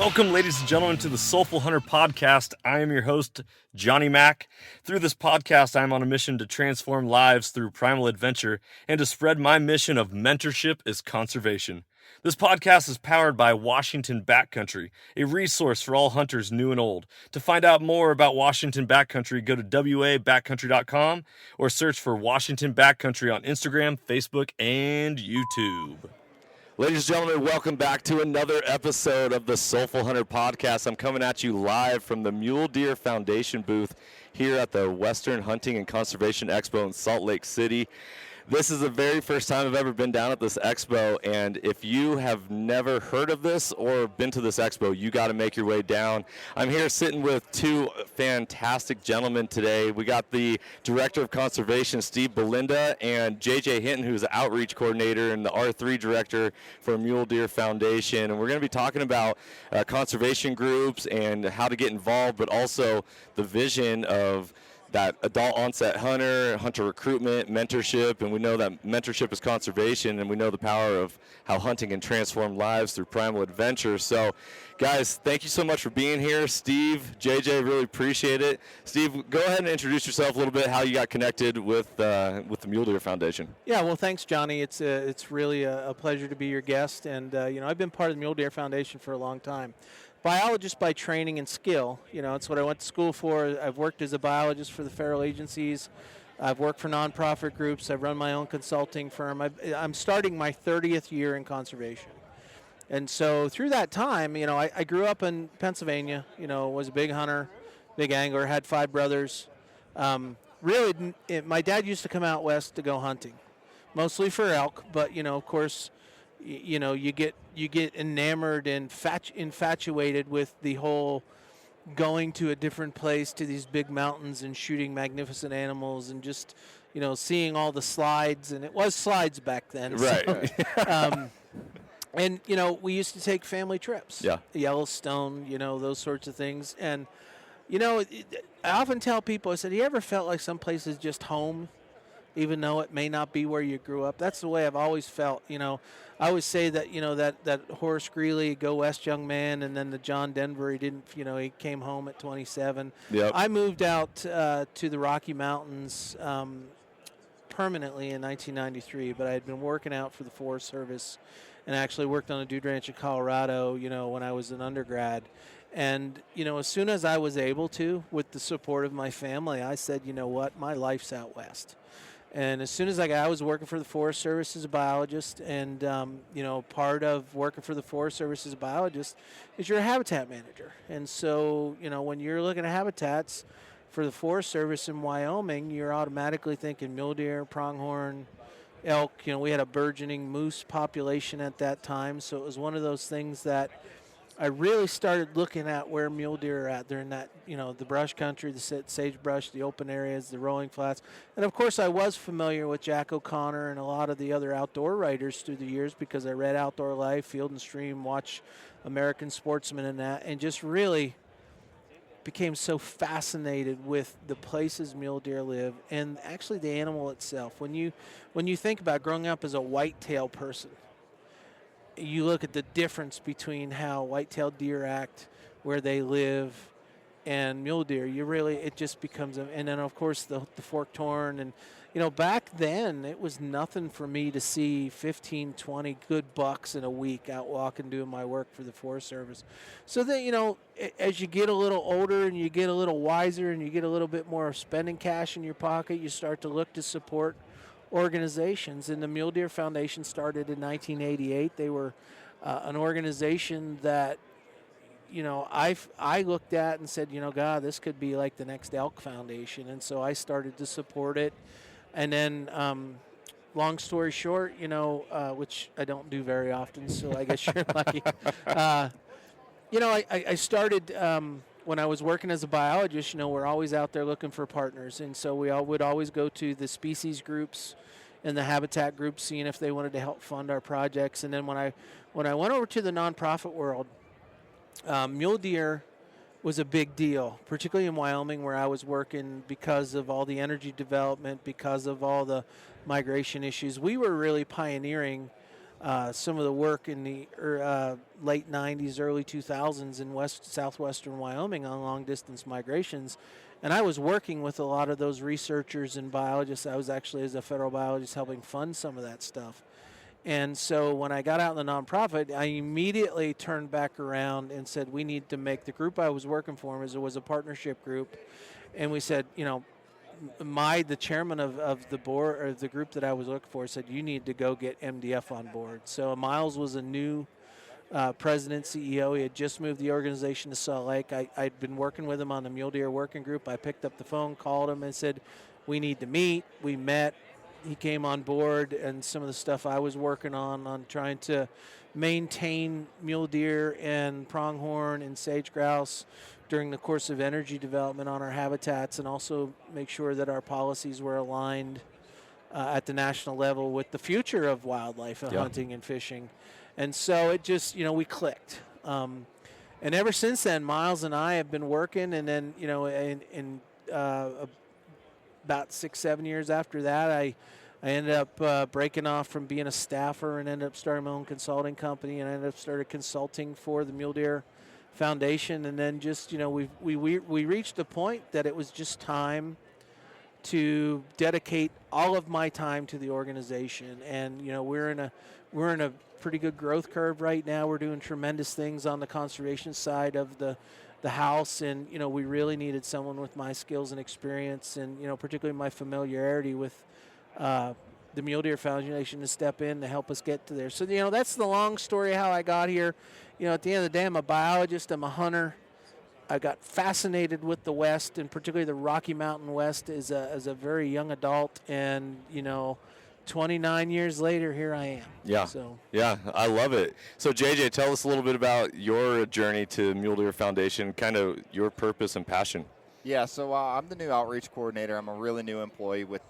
Welcome, ladies and gentlemen, to the Soulful Hunter podcast. I am your host, Johnny Mack. Through this podcast, I am on a mission to transform lives through primal adventure and to spread my mission of mentorship is conservation. This podcast is powered by Washington Backcountry, a resource for all hunters new and old. To find out more about Washington Backcountry, go to wabackcountry.com or search for Washington Backcountry on Instagram, Facebook, and YouTube. Ladies and gentlemen, welcome back to another episode of the Soulful Hunter podcast. I'm coming at you live from the Mule Deer Foundation booth here at the Western Hunting and Conservation Expo in Salt Lake City. This is the very first time I've ever been down at this expo, and if you have never heard of this or been to this expo, you got to make your way down. I'm here sitting with two fantastic gentlemen today. We got the Director of Conservation, Steve Belinda, and JJ Hinton, who's the Outreach Coordinator and the R3 Director for Mule Deer Foundation. And we're going to be talking about conservation groups and how to get involved, but also the vision of that adult onset hunter recruitment, mentorship, and we know that mentorship is conservation, and we know the power of how hunting can transform lives through primal adventure. So, guys, thank you so much for being here. Steve, JJ, really appreciate it. Steve, go ahead and introduce yourself a little bit, how you got connected with the Mule Deer Foundation. Yeah, well, thanks, Johnny. It's really a pleasure to be your guest, and I've been part of the Mule Deer Foundation for a long time. Biologist by training and skill, it's what I went to school for. I've worked as a biologist for the federal agencies. I've worked for nonprofit groups. I've run my own consulting firm. I'm starting my 30th year in conservation. And so through that time, I grew up in Pennsylvania, was a big hunter, big angler, had 5 brothers. My dad used to come out west to go hunting, mostly for elk, but, of course, you get enamored and infatuated with the whole going to a different place, to these big mountains and shooting magnificent animals and just, seeing all the slides. And it was slides back then. Right. So, and, we used to take family trips. Yeah. Yellowstone, those sorts of things. And, I often tell people, I said, you ever felt like some place is just home, even though it may not be where you grew up? That's the way I've always felt. I always say that, that Horace Greeley, go west young man, and then the John Denver, he came home at 27. Yep. I moved out to the Rocky Mountains permanently in 1993, but I had been working out for the Forest Service and actually worked on a dude ranch in Colorado, when I was an undergrad. And, as soon as I was able to, with the support of my family, I said, what, my life's out west. And as soon as I was working for the Forest Service as a biologist, and, part of working for the Forest Service as a biologist is you're a habitat manager. And so, when you're looking at habitats for the Forest Service in Wyoming, you're automatically thinking mule deer, pronghorn, elk. We had a burgeoning moose population at that time, so it was one of those things that I really started looking at where mule deer are at. They're in that, the brush country, the sagebrush, the open areas, the rolling flats. And, of course, I was familiar with Jack O'Connor and a lot of the other outdoor writers through the years because I read Outdoor Life, Field and Stream, watched American Sportsman and that, and just really became so fascinated with the places mule deer live and actually the animal itself. When you think about growing up as a whitetail person, you look at the difference between how white-tailed deer act, where they live, and mule deer. It just becomes and then of course the forked horn. And back then it was nothing for me to see 15, 20 good bucks in a week out walking doing my work for the Forest Service. So then as you get a little older and you get a little wiser and you get a little bit more spending cash in your pocket, you start to look to support organizations. And the Mule Deer Foundation started in 1988. They were an organization that I looked at and said, God, this could be like the next elk foundation. And so I started to support it. And then long story short, which I don't do very often, so I guess you're lucky. I started when I was working as a biologist. We're always out there looking for partners, and so we would always go to the species groups and the habitat groups, seeing if they wanted to help fund our projects. And then when I went over to the nonprofit world, mule deer was a big deal, particularly in Wyoming where I was working, because of all the energy development, because of all the migration issues. We were really pioneering some of the work in the late 90s, early 2000s in southwestern Wyoming on long-distance migrations. And I was working with a lot of those researchers and biologists. I was actually, as a federal biologist, helping fund some of that stuff. And so when I got out in the nonprofit, I immediately turned back around and said, we need to make the group I was working for, as it was a partnership group. And we said, the chairman of the board, or the group that I was looking for, said, you need to go get MDF on board. So Miles was a new president, CEO. He had just moved the organization to Salt Lake. I'd been working with him on the Mule Deer working group. I picked up the phone, called him, and said, we need to meet. We met. He came on board, and some of the stuff I was working on trying to maintain mule deer and pronghorn and sage grouse during the course of energy development on our habitats, and also make sure that our policies were aligned at the national level with the future of wildlife and hunting and fishing. And so it just, we clicked. And ever since then, Miles and I have been working, and then, in about 6-7 years after that, I ended up breaking off from being a staffer and ended up starting my own consulting company, and I ended up started consulting for the Mule Deer Foundation. And then just, we reached a point that it was just time to dedicate all of my time to the organization. And, we're in a pretty good growth curve right now. We're doing tremendous things on the conservation side of the house, and we really needed someone with my skills and experience, and particularly my familiarity with the Mule Deer Foundation to step in to help us get to there. So that's the long story how I got here. At the end of the day, I'm a biologist, I'm a hunter. I got fascinated with the West, and particularly the Rocky Mountain West as a very young adult, and 29 years later, here I am. Yeah. Yeah, I love it. So, JJ, tell us a little bit about your journey to Mule Deer Foundation, kind of your purpose and passion. Yeah, so I'm the new outreach coordinator. I'm a really new employee with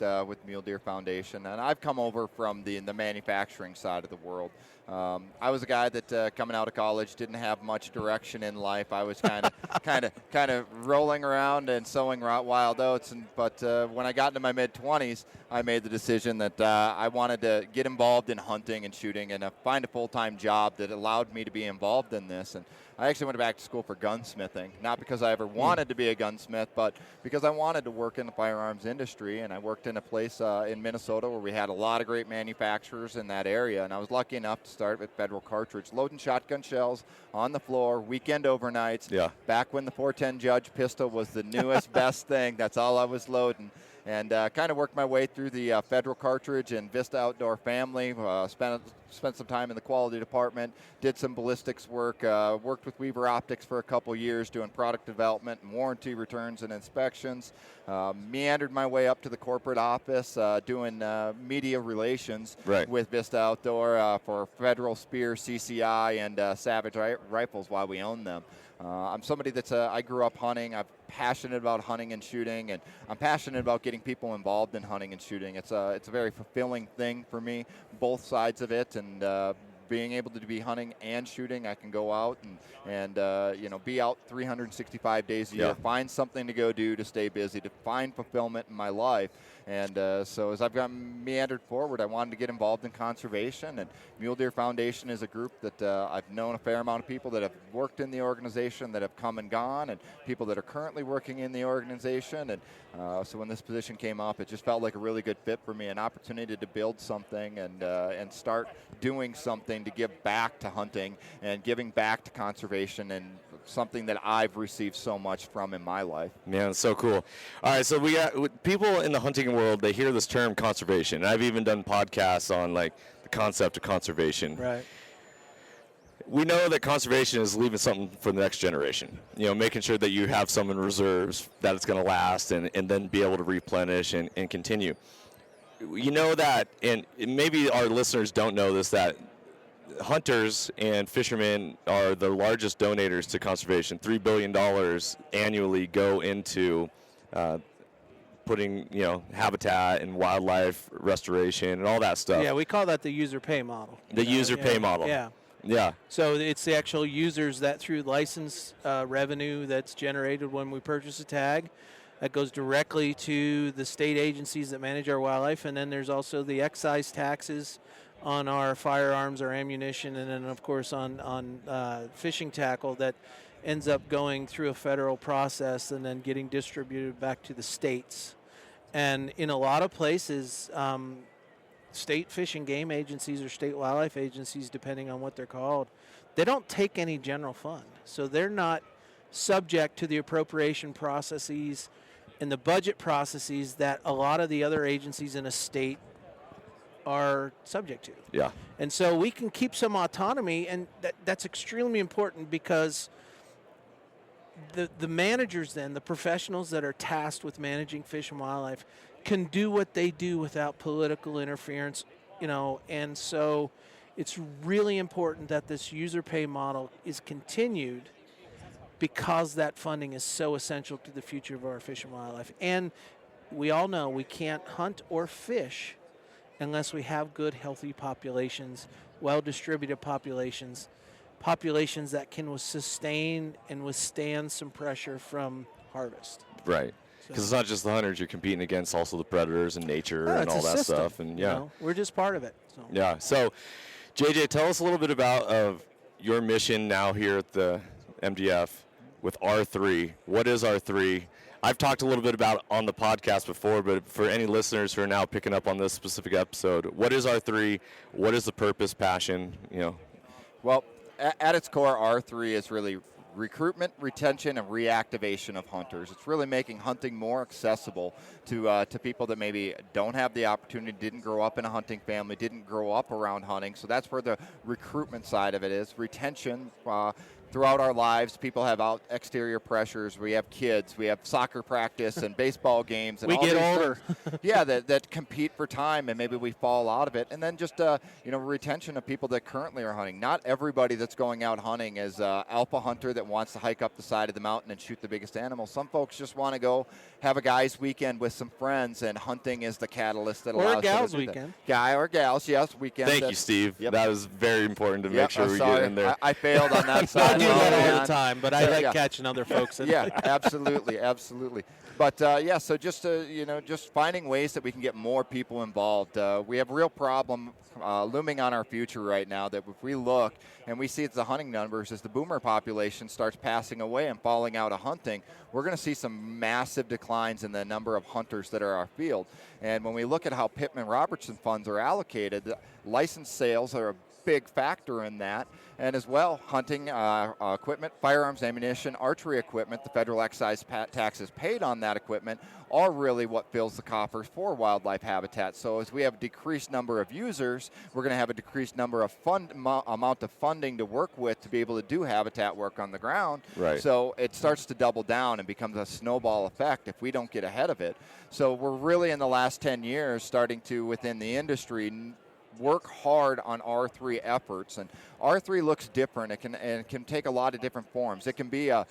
Mule Deer Foundation, and I've come over from the manufacturing side of the world. I was a guy that coming out of college didn't have much direction in life. I was kind of rolling around and sowing wild oats. But when I got into my mid-20s, I made the decision that I wanted to get involved in hunting and shooting and find a full-time job that allowed me to be involved in this. And I actually went back to school for gunsmithing, not because I ever wanted to be a gunsmith, but because I wanted to work in the firearms industry. And I worked in a place in Minnesota where we had a lot of great manufacturers in that area. And I was lucky enough to start with Federal Cartridge, loading shotgun shells on the floor, weekend overnights. Yeah. Back when the 410 Judge pistol was the newest, best thing, that's all I was loading. And kind of worked my way through the Federal Cartridge and Vista Outdoor family. Spent some time in the quality department, did some ballistics work, worked with Weaver Optics for a couple years doing product development and warranty returns and inspections. Meandered my way up to the corporate office doing media relations with Vista Outdoor for Federal Spear, CCI, and Savage Rifles while we own them. I'm somebody that's I grew up hunting. I'm passionate about hunting and shooting, and I'm passionate about getting people involved in hunting and shooting. It's a very fulfilling thing for me, both sides of it, and being able to be hunting and shooting. I can go out and be out 365 days a year, find something to go do to stay busy, to find fulfillment in my life. And so as I've gotten meandered forward, I wanted to get involved in conservation. And Mule Deer Foundation is a group that I've known a fair amount of people that have worked in the organization, that have come and gone, and people that are currently working in the organization. And so when this position came up, it just felt like a really good fit for me, an opportunity to build something and start doing something to give back to hunting and giving back to conservation, and something that I've received so much from in my life. Man, it's so cool. All right, so we got people in the hunting world, they hear this term conservation. And I've even done podcasts on like the concept of conservation. Right. We know that conservation is leaving something for the next generation. Making sure that you have some in reserves, that it's going to last, and then be able to replenish and continue. That, and maybe our listeners don't know this, that hunters and fishermen are the largest donators to conservation. $3 billion annually go into putting, habitat and wildlife restoration and all that stuff. Yeah, we call that the user pay model. The user pay model. Yeah. Yeah. So it's the actual users that through license revenue that's generated when we purchase a tag, that goes directly to the state agencies that manage our wildlife. And then there's also the excise taxes on our firearms, our ammunition, and then, of course, on fishing tackle that ends up going through a federal process and then getting distributed back to the states. And in a lot of places, state fish and game agencies or state wildlife agencies, depending on what they're called, they don't take any general fund. So they're not subject to the appropriation processes and the budget processes that a lot of the other agencies in a state are subject to. Yeah. And so we can keep some autonomy, and that's extremely important because the managers then, the professionals that are tasked with managing fish and wildlife, can do what they do without political interference, and so it's really important that this user pay model is continued because that funding is so essential to the future of our fish and wildlife. And we all know we can't hunt or fish unless we have good, healthy populations, well-distributed populations that can sustain and withstand some pressure from harvest. Right. Because it's not just the hunters you're competing against, also the predators and nature and all that system, stuff. And we're just part of it. So. Yeah. So, JJ, tell us a little bit about your mission now here at the MDF with R3. What is R3? I've talked a little bit about it on the podcast before, but for any listeners who are now picking up on this specific episode, what is R3? What is the purpose, passion? Well, at its core, R3 is really recruitment, retention, and reactivation of hunters. It's really making hunting more accessible to people that maybe don't have the opportunity, didn't grow up in a hunting family, didn't grow up around hunting. So that's where the recruitment side of it is. Retention. Throughout our lives, people have exterior pressures. We have kids. We have soccer practice and baseball games. And we all get these older. Yeah, that compete for time, and maybe we fall out of it. And then just retention of people that currently are hunting. Not everybody that's going out hunting is alpha hunter that wants to hike up the side of the mountain and shoot the biggest animal. Some folks just want to go have a guy's weekend with some friends, and hunting is the catalyst that allows or a gal's them to do weekend. That. Guy or gals, yes, weekend. Thank you, Steve. Yep. That was very important to make sure we sorry. get in there. I failed on that side. I do that all the time, but I like Yeah. catching other folks. Yeah, absolutely. But so just just finding ways that we can get more people involved. We have a real problem looming on our future right now that if we look and we see the hunting numbers as the boomer population starts passing away and falling out of hunting, we're going to see some massive declines in the number of hunters that are our field. And when we look at how Pittman-Robertson funds are allocated, license sales are a big factor in that, and as well hunting equipment, firearms, ammunition, archery equipment, the federal excise taxes paid on that equipment are really what fills the coffers for wildlife habitat. So as we have a decreased number of users, we're going to have a decreased number of amount of funding to work with to be able to do habitat work on the ground. Right. So it starts to double down and becomes a snowball effect if we don't get ahead of it. So we're really in the last 10 years starting to, within the industry, work hard on R3 efforts, and R3 looks different. It can take a lot of different forms. It can be a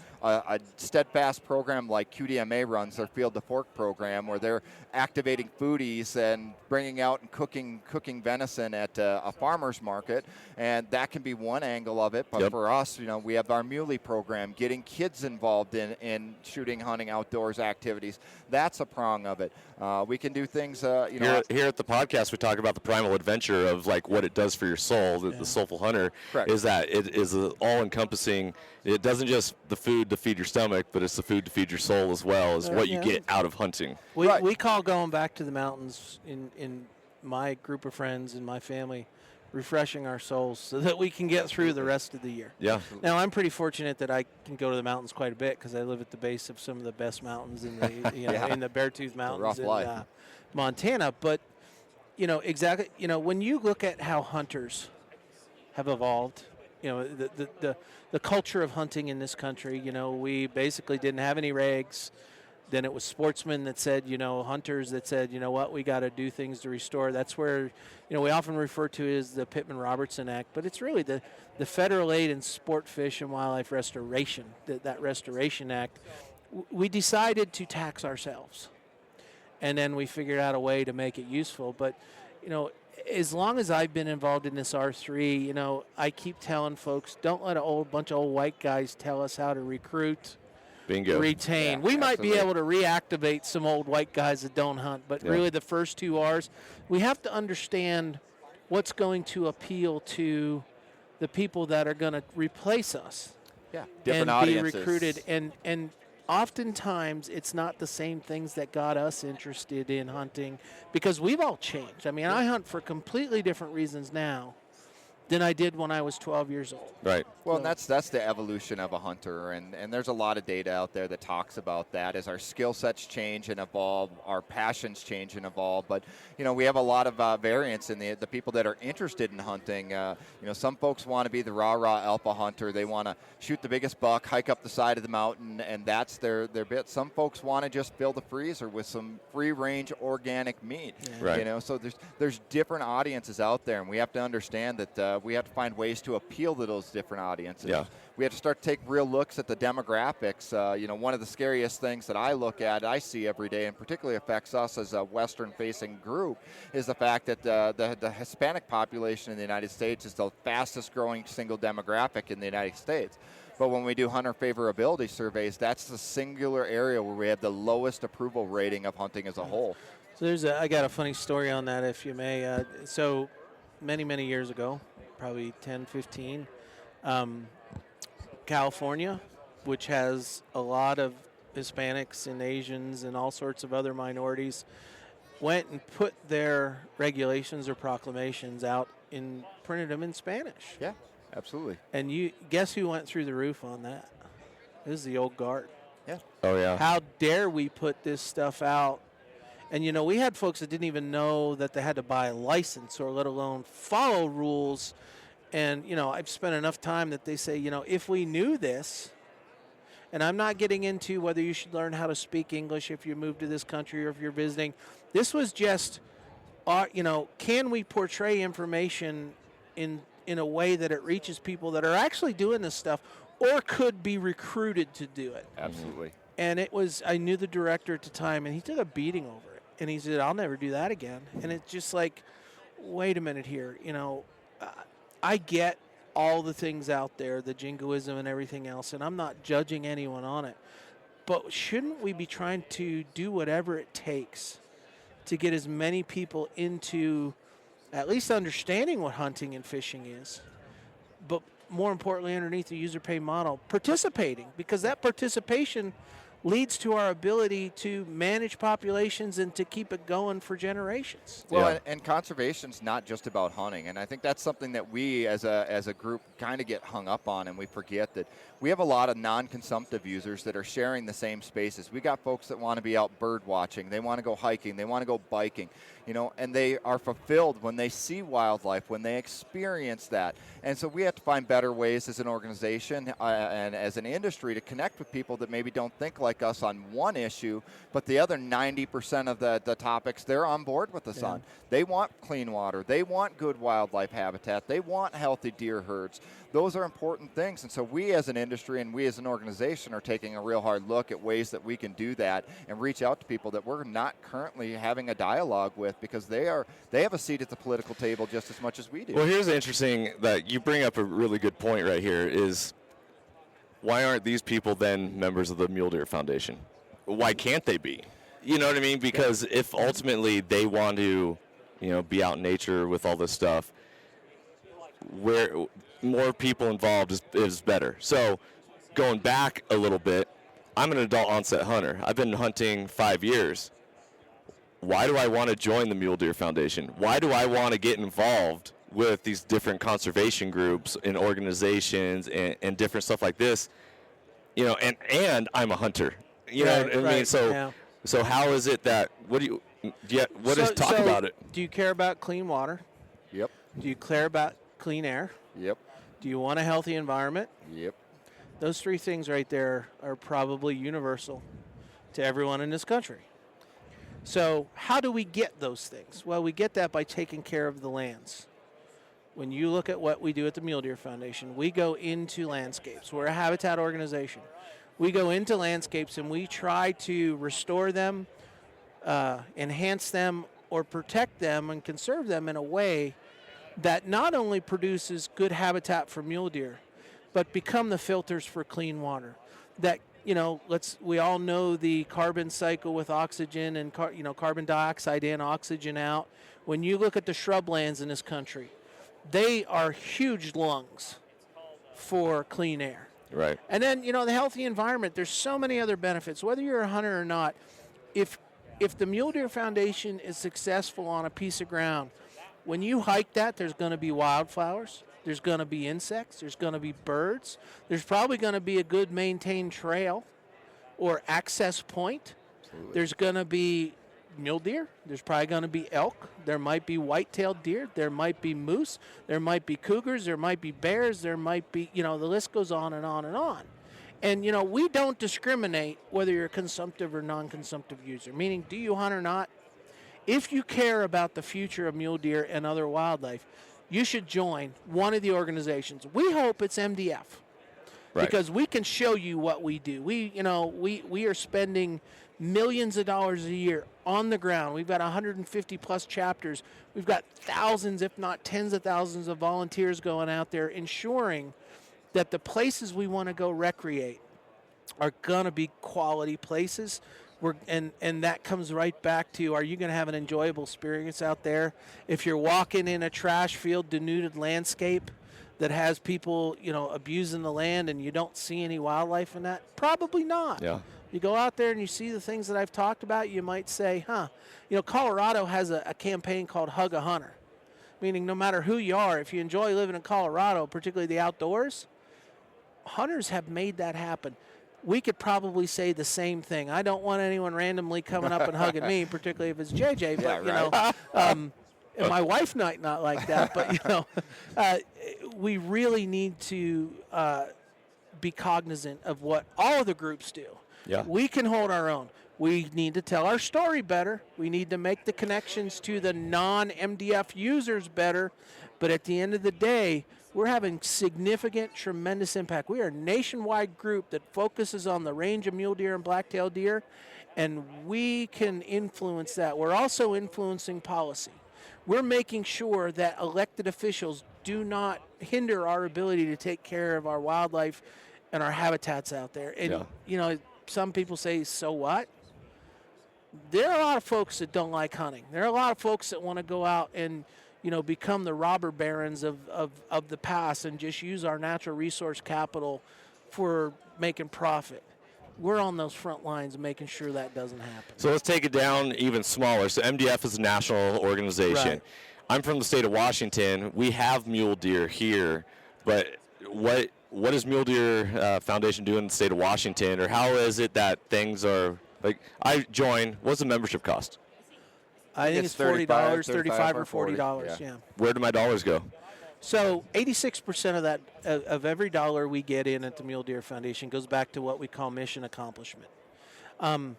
steadfast program like QDMA runs, their Field to Fork program, where they're activating foodies and bringing out and cooking venison at a farmer's market, and that can be one angle of it. But for us, we have our Muley program, getting kids involved in shooting, hunting, outdoors activities. That's a prong of it. We can do things. Here at the podcast, we talk about the primal adventure of like what it does for your soul. The Soulful Hunter. Correct. Is that it is all-encompassing. It doesn't just the food to feed your stomach, but it's the food to feed your soul as well as what you get out of hunting. We call going back to the mountains in my group of friends and my family refreshing our souls so that we can get through the rest of the year. Yeah. Now, I'm pretty fortunate that I can go to the mountains quite a bit because I live at the base of some of the best mountains in the in the Beartooth Mountains in Montana. But exactly. When you look at how hunters have evolved, the culture of hunting in this country. We basically didn't have any regs. Then it was sportsmen that said, hunters that said, we got to do things to restore. That's where, we often refer to it as the Pittman-Robertson Act, but it's really the Federal Aid in Sport, Fish, and Wildlife Restoration, that Restoration Act. We decided to tax ourselves, and then we figured out a way to make it useful. But, as long as I've been involved in this R3, I keep telling folks, don't let a bunch of old white guys tell us how to recruit. Bingo. Retain. We might be able to reactivate some old white guys that don't hunt, but really the first two R's, we have to understand what's going to appeal to the people that are going to replace us. Yeah, different and audiences. Be recruited. And oftentimes it's not the same things that got us interested in hunting, because we've all changed. I mean, I hunt for completely different reasons now than I did when I was 12 years old. Right. Well, and that's the evolution of a hunter, and there's a lot of data out there that talks about that. As our skill sets change and evolve, our passions change and evolve. But we have a lot of variance in the people that are interested in hunting. Some folks want to be the raw alpha hunter. They want to shoot the biggest buck, hike up the side of the mountain, and that's their bit. Some folks want to just build a freezer with some free range organic meat. Yeah. Right. So there's different audiences out there, and we have to understand that we have to find ways to appeal to those different audiences. Yeah. We have to start to take real looks at the demographics. One of the scariest things that I see every day, and particularly affects us as a Western-facing group, is the fact that the Hispanic population in the United States is the fastest-growing single demographic in the United States. But when we do hunter favorability surveys, that's the singular area where we have the lowest approval rating of hunting as a whole. So I got a funny story on that, if you may. So many years ago, probably 10, 15, California, which has a lot of Hispanics and Asians and all sorts of other minorities, went and put their regulations or proclamations out and printed them in Spanish. Yeah, absolutely. And you guess who went through the roof on that? It was the old guard. Yeah. Oh, yeah. How dare we put this stuff out? And, we had folks that didn't even know that they had to buy a license or let alone follow rules. And, I've spent enough time that they say, if we knew this, and I'm not getting into whether you should learn how to speak English if you move to this country or if you're visiting. This was just, can we portray information in a way that it reaches people that are actually doing this stuff or could be recruited to do it? Absolutely. And I knew the director at the time, and he took a beating over it. And he said, I'll never do that again. And it's just like, wait a minute here. I get all the things out there, the jingoism and everything else, and I'm not judging anyone on it. But shouldn't we be trying to do whatever it takes to get as many people into at least understanding what hunting and fishing is, but more importantly, underneath the user pay model, participating, because that participation leads to our ability to manage populations and to keep it going for generations. Well, and conservation's not just about hunting, and I think that's something that we as a group kind of get hung up on, and we forget that we have a lot of non-consumptive users that are sharing the same spaces. We got folks that want to be out bird watching, they want to go hiking, they want to go biking, and they are fulfilled when they see wildlife, when they experience that. And so we have to find better ways as an organization and as an industry to connect with people that maybe don't think like us on one issue, but the other 90% of the topics they're on board with us on. They want clean water. They want good wildlife habitat. They want healthy deer herds. Those are important things. And so we as an industry and we as an organization are taking a real hard look at ways that we can do that and reach out to people that we're not currently having a dialogue with, because they have a seat at the political table just as much as we do. Well, here's interesting that you bring up a really good point right here is, why aren't these people then members of the Mule Deer Foundation? Why can't they be? You know what I mean? Because if ultimately they want to, be out in nature with all this stuff, where more people involved is better. So going back a little bit, I'm an adult onset hunter. I've been hunting 5 years. Why do I want to join the Mule Deer Foundation? Why do I want to get involved with these different conservation groups and organizations and different stuff like this? And I'm a hunter. You know what I mean? So how is it that, talk about it. Do you care about clean water? Yep. Do you care about clean air? Yep. Do you want a healthy environment? Yep. Those three things right there are probably universal to everyone in this country. So how do we get those things? Well, we get that by taking care of the lands. When you look at what we do at the Mule Deer Foundation, we go into landscapes. We're a habitat organization. We go into landscapes and we try to restore them, enhance them, or protect them and conserve them in a way that not only produces good habitat for mule deer, but become the filters for clean water. That, we all know the carbon cycle with oxygen and carbon dioxide in, oxygen out. When you look at the shrublands in this country, they are huge lungs for clean air. Right. And then, the healthy environment, there's so many other benefits. Whether you're a hunter or not, if the Mule Deer Foundation is successful on a piece of ground, when you hike that, there's going to be wildflowers, there's going to be insects, there's going to be birds, there's probably going to be a good maintained trail or access point. Absolutely. There's going to be mule deer, there's probably going to be elk, there might be white-tailed deer, there might be moose, there might be cougars, there might be bears, there might be, the list goes on and on and on. And, we don't discriminate whether you're a consumptive or non-consumptive user, meaning do you hunt or not? If you care about the future of mule deer and other wildlife, you should join one of the organizations. We hope it's MDF. Right. Because we can show you what we do. We are spending millions of dollars a year on the ground. We've got 150 plus chapters. We've got thousands, if not tens of thousands of volunteers going out there ensuring that the places we want to go recreate are going to be quality places. And that comes right back to, are you going to have an enjoyable experience out there? If you're walking in a trash field, denuded landscape that has people, abusing the land and you don't see any wildlife in that, probably not. Yeah. You go out there and you see the things that I've talked about, you might say, Colorado has a campaign called Hug a Hunter, meaning no matter who you are, if you enjoy living in Colorado, particularly the outdoors, hunters have made that happen. We could probably say the same thing. I don't want anyone randomly coming up and hugging me, particularly if it's JJ, but, and my wife might not like that, but, we really need to be cognizant of what all of the groups do. Yeah. We can hold our own. We need to tell our story better. We need to make the connections to the non-MDF users better. But at the end of the day, we're having significant, tremendous impact. We are a nationwide group that focuses on the range of mule deer and black-tailed deer, and we can influence that. We're also influencing policy. We're making sure that elected officials do not hinder our ability to take care of our wildlife and our habitats out there. And, some people say, so what? There are a lot of folks that don't like hunting. There are a lot of folks that want to go out and, become the robber barons of the past and just use our natural resource capital for making profit. We're on those front lines making sure that doesn't happen. So let's take it down even smaller. So MDF is a national organization. Right. I'm from the state of Washington. We have mule deer here, but what does Mule Deer Foundation do in the state of Washington, or how is it that things are, like, I join, what's the membership cost? I think it's $40, $35 or $40, yeah. Where do my dollars go? So 86% of that, of every dollar we get in at the Mule Deer Foundation goes back to what we call mission accomplishment. And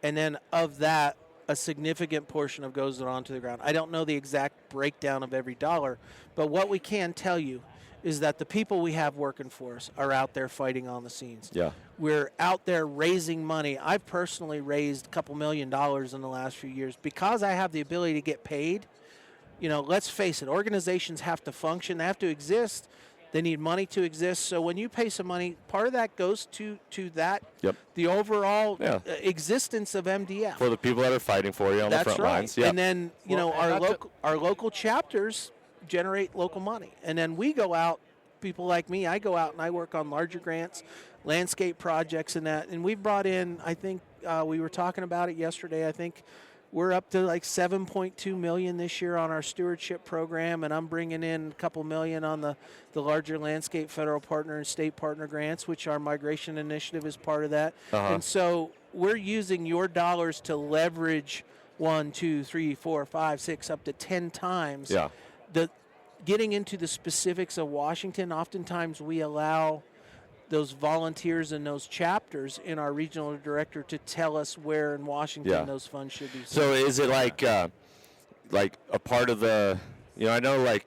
then of that, a significant portion of goes on to the ground. I don't know the exact breakdown of every dollar, but what we can tell you is that the people we have working for us are out there fighting on the scenes. Yeah. We're out there raising money. I've personally raised a couple $1 million in the last few years because I have the ability to get paid. Let's face it, organizations have to function. They have to exist. They need money to exist. So when you pay some money, part of that goes to that, the overall existence of MDF. For the people that are fighting for you on the front lines. Yep. And then, our local chapters generate local money. And then we go out, people like me, I go out and I work on larger grants, landscape projects and that. And we've brought in, I think we were talking about it yesterday, I think we're up to like $7.2 million this year on our stewardship program, and I'm bringing in a couple million on the larger landscape federal partner and state partner grants, which our migration initiative is part of that. And so we're using your dollars to leverage 1, 2, 3, 4, 5, 6, up to 10 times. Yeah. Getting into the specifics of Washington, oftentimes we allow those volunteers and those chapters in our regional director to tell us where in Washington those funds should be. So is it like a part of the, I know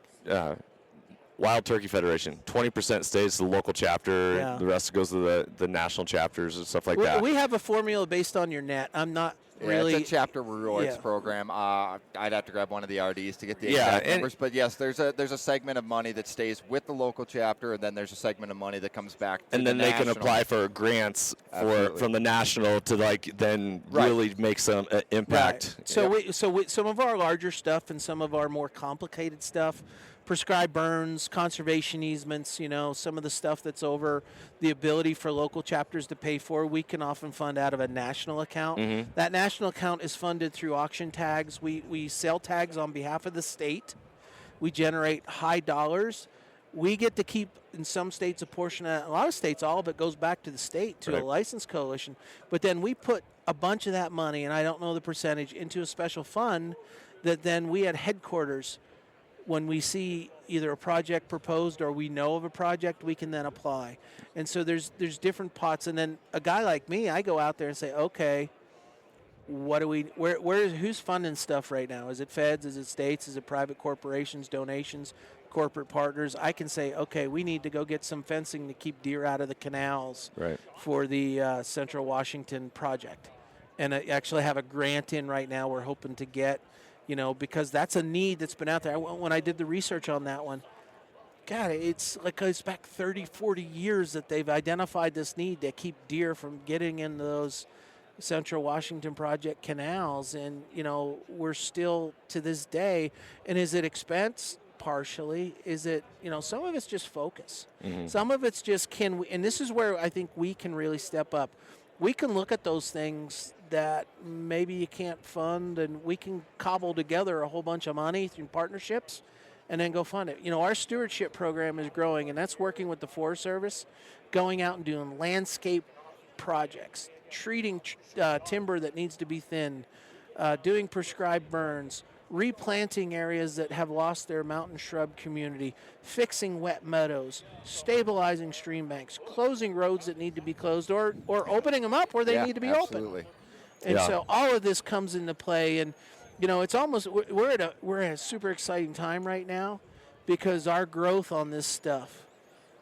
Wild Turkey Federation, 20% stays to the local chapter, the rest goes to the national chapters and stuff like that. We have a formula based on your net. I'm not really. It's a chapter rewards Yeah. program. I'd have to grab one of the RDs to get the Yeah, exact numbers. But yes, there's a segment of money that stays with the local chapter, and then there's a segment of money that comes back to and the then they can national. apply for grants Absolutely. from the national to then Right. really make some impact. Right. So some of our larger stuff and some of our more complicated stuff, prescribed burns, conservation easements, some of the stuff that's over the ability for local chapters to pay for, we can often fund out of a national account. Mm-hmm. That national account is funded through auction tags. We sell tags on behalf of the state. We generate high dollars. We get to keep, in some states, a portion of that. A lot of states, all of it goes back to the state, to Right. a license coalition. But then we put a bunch of that money, and I don't know the percentage, into a special fund that then we at headquarters, when we see either a project proposed or we know of a project, we can then apply. And so there's different pots. And then a guy like me, I go out there and say, okay, who's funding stuff right now? Is it feds? Is it states? Is it private corporations, donations, corporate partners? I can say, okay, we need to go get some fencing to keep deer out of the canals Right. for the Central Washington project. And I actually have a grant in right now we're hoping to get, because that's a need that's been out there. When I did the research on that one, God, it's back 30, 40 years that they've identified this need to keep deer from getting into those Central Washington Project canals. And, we're still to this day. And is it expense? Partially. Is it, some of it's just focus. Mm-hmm. Some of it's just and this is where I think we can really step up. We can look at those things that maybe you can't fund, and we can cobble together a whole bunch of money through partnerships and then go fund it. Our stewardship program is growing, and that's working with the Forest Service, going out and doing landscape projects, treating timber that needs to be thinned, doing prescribed burns, replanting areas that have lost their mountain shrub community, fixing wet meadows, stabilizing stream banks, closing roads that need to be closed, or opening them up where they need to be absolutely. open. And Yeah. so all of this comes into play, and it's almost we're at a super exciting time right now, because our growth on this stuff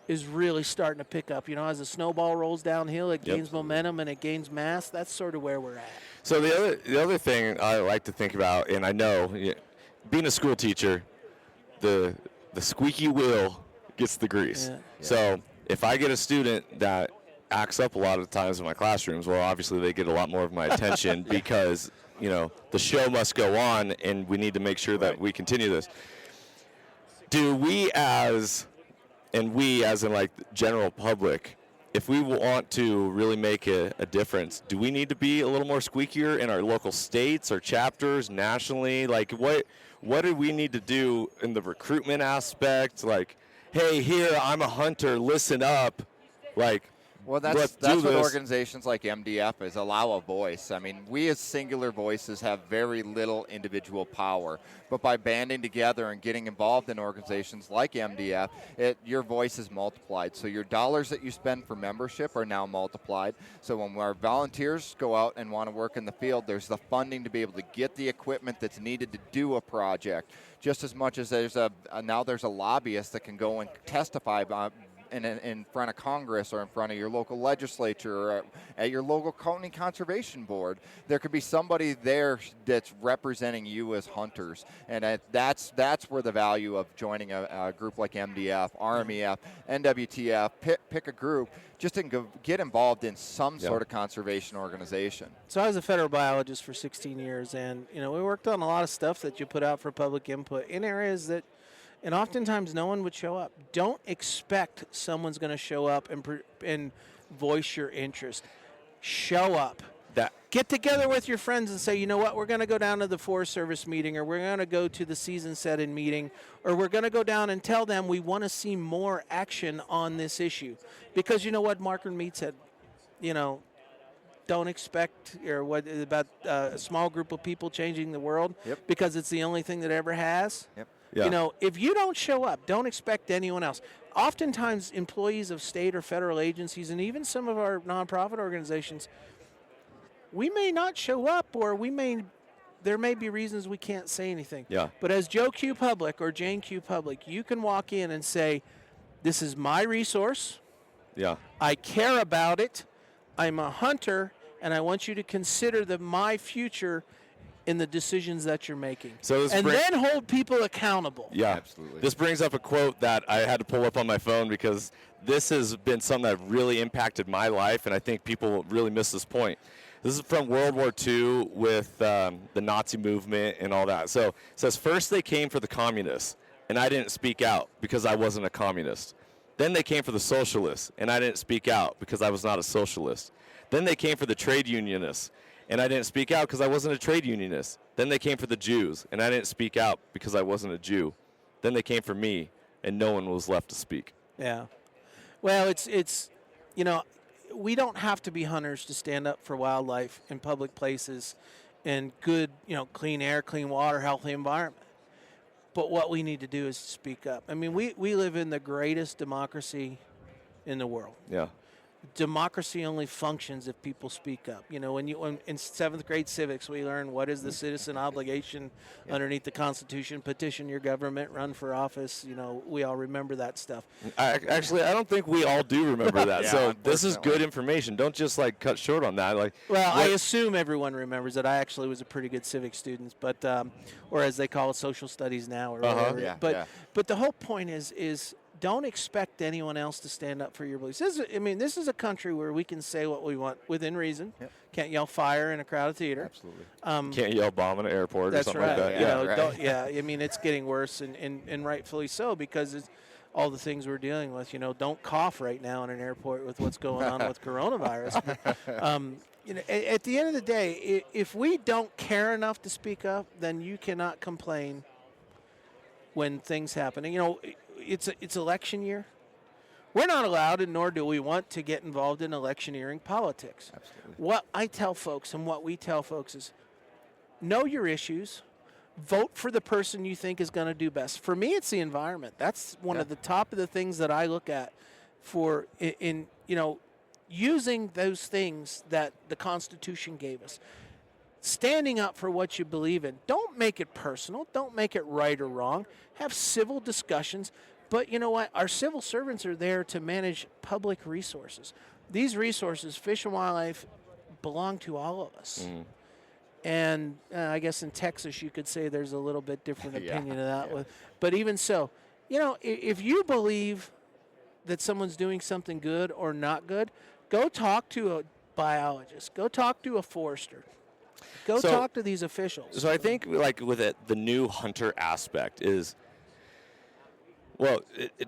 is really starting to pick up. As a snowball rolls downhill, it Yep. gains momentum and it gains mass. That's sort of where we're at. So the other thing I like to think about, and I know, being a school teacher, the squeaky wheel gets the grease. Yeah. So if I get a student that acts up a lot of the times in my classrooms, well, obviously they get a lot more of my attention because, the show must go on, and we need to make sure that we continue this. Do we as in like the general public, if we want to really make a difference, do we need to be a little more squeakier in our local states or chapters nationally? Like what do we need to do in the recruitment aspect? Like, hey, here, I'm a hunter, listen up. Like, Well, let's that's do what this. organizations like MDF is, allow a voice. I mean, we as singular voices have very little individual power, but by banding together and getting involved in organizations like MDF, your voice is multiplied. So your dollars that you spend for membership are now multiplied. So when our volunteers go out and want to work in the field, there's the funding to be able to get the equipment that's needed to do a project, just as much as there's now there's a lobbyist that can go and testify about in front of Congress or in front of your local legislature or at your local county conservation board. There could be somebody there that's representing you as hunters, and that's where the value of joining a group like MDF, RMEF, NWTF, pick a group, just to get involved in some sort of conservation organization. So I was a federal biologist for 16 years, and we worked on a lot of stuff that you put out for public input in areas that, and oftentimes no one would show up. Don't expect someone's going to show up and voice your interest. Show up. Get together with your friends and say, you know what, we're going to go down to the Forest Service meeting, or we're going to go to the season setting meeting, or we're going to go down and tell them we want to see more action on this issue. Because you know what Marker Mead said, don't expect, or what about a small group of people changing the world, because it's the only thing that ever has. Yep. Yeah. If you don't show up, don't expect anyone else. Oftentimes, employees of state or federal agencies, and even some of our nonprofit organizations, we may not show up, or there may be reasons we can't say anything. Yeah. But as Joe Q. Public or Jane Q. Public, you can walk in and say, this is my resource. Yeah. I care about it. I'm a hunter, and I want you to consider my future in the decisions that you're making. So and then hold people accountable. Yeah, absolutely. This brings up a quote that I had to pull up on my phone because this has been something that really impacted my life, and I think people really miss this point. This is from World War II with the Nazi movement and all that. So it says, first they came for the communists, and I didn't speak out because I wasn't a communist. Then they came for the socialists, and I didn't speak out because I was not a socialist. Then they came for the trade unionists, and I didn't speak out because I wasn't a trade unionist. Then they came for the Jews, and I didn't speak out because I wasn't a Jew. Then they came for me, and no one was left to speak. Yeah. Well, it's we don't have to be hunters to stand up for wildlife in public places and good, clean air, clean water, healthy environment. But what we need to do is speak up. I mean, we live in the greatest democracy in the world. Yeah. Democracy only functions if people speak up. When in 7th grade civics, we learn what is the citizen obligation underneath the Constitution: petition your government, run for office. We all remember that stuff. I don't think we all do remember that. So this is good information. Don't just cut short on that. I assume everyone remembers it. I actually was a pretty good civic student, but or as they call it, social studies now, or whatever. Yeah, but the whole point is. Don't expect anyone else to stand up for your beliefs. This is a country where we can say what we want within reason. Yep. Can't yell fire in a crowded theater. Absolutely. Can't yell bomb in an airport or something right. like that. It's getting worse, and rightfully so, because it's all the things we're dealing with. Don't cough right now in an airport with what's going on with coronavirus. At the end of the day, if we don't care enough to speak up, then you cannot complain when things happen. And, it's election year. We're not allowed, and nor do we want to get involved in electioneering politics. Absolutely. What I tell folks and what we tell folks is know your issues. Vote for the person you think is going to do best. For me, it's the environment. That's one of the top of the things that I look at for in using those things that the Constitution gave us. Standing up for what you believe in. Don't make it personal. Don't make it right or wrong. Have civil discussions. But you know what? Our civil servants are there to manage public resources. These resources, fish and wildlife, belong to all of us. Mm. And I guess in Texas you could say there's a little bit different opinion of that. Yeah. But even so, if you believe that someone's doing something good or not good, go talk to a biologist. Go talk to a forester. Go talk to these officials. So I think with it, the new hunter aspect is,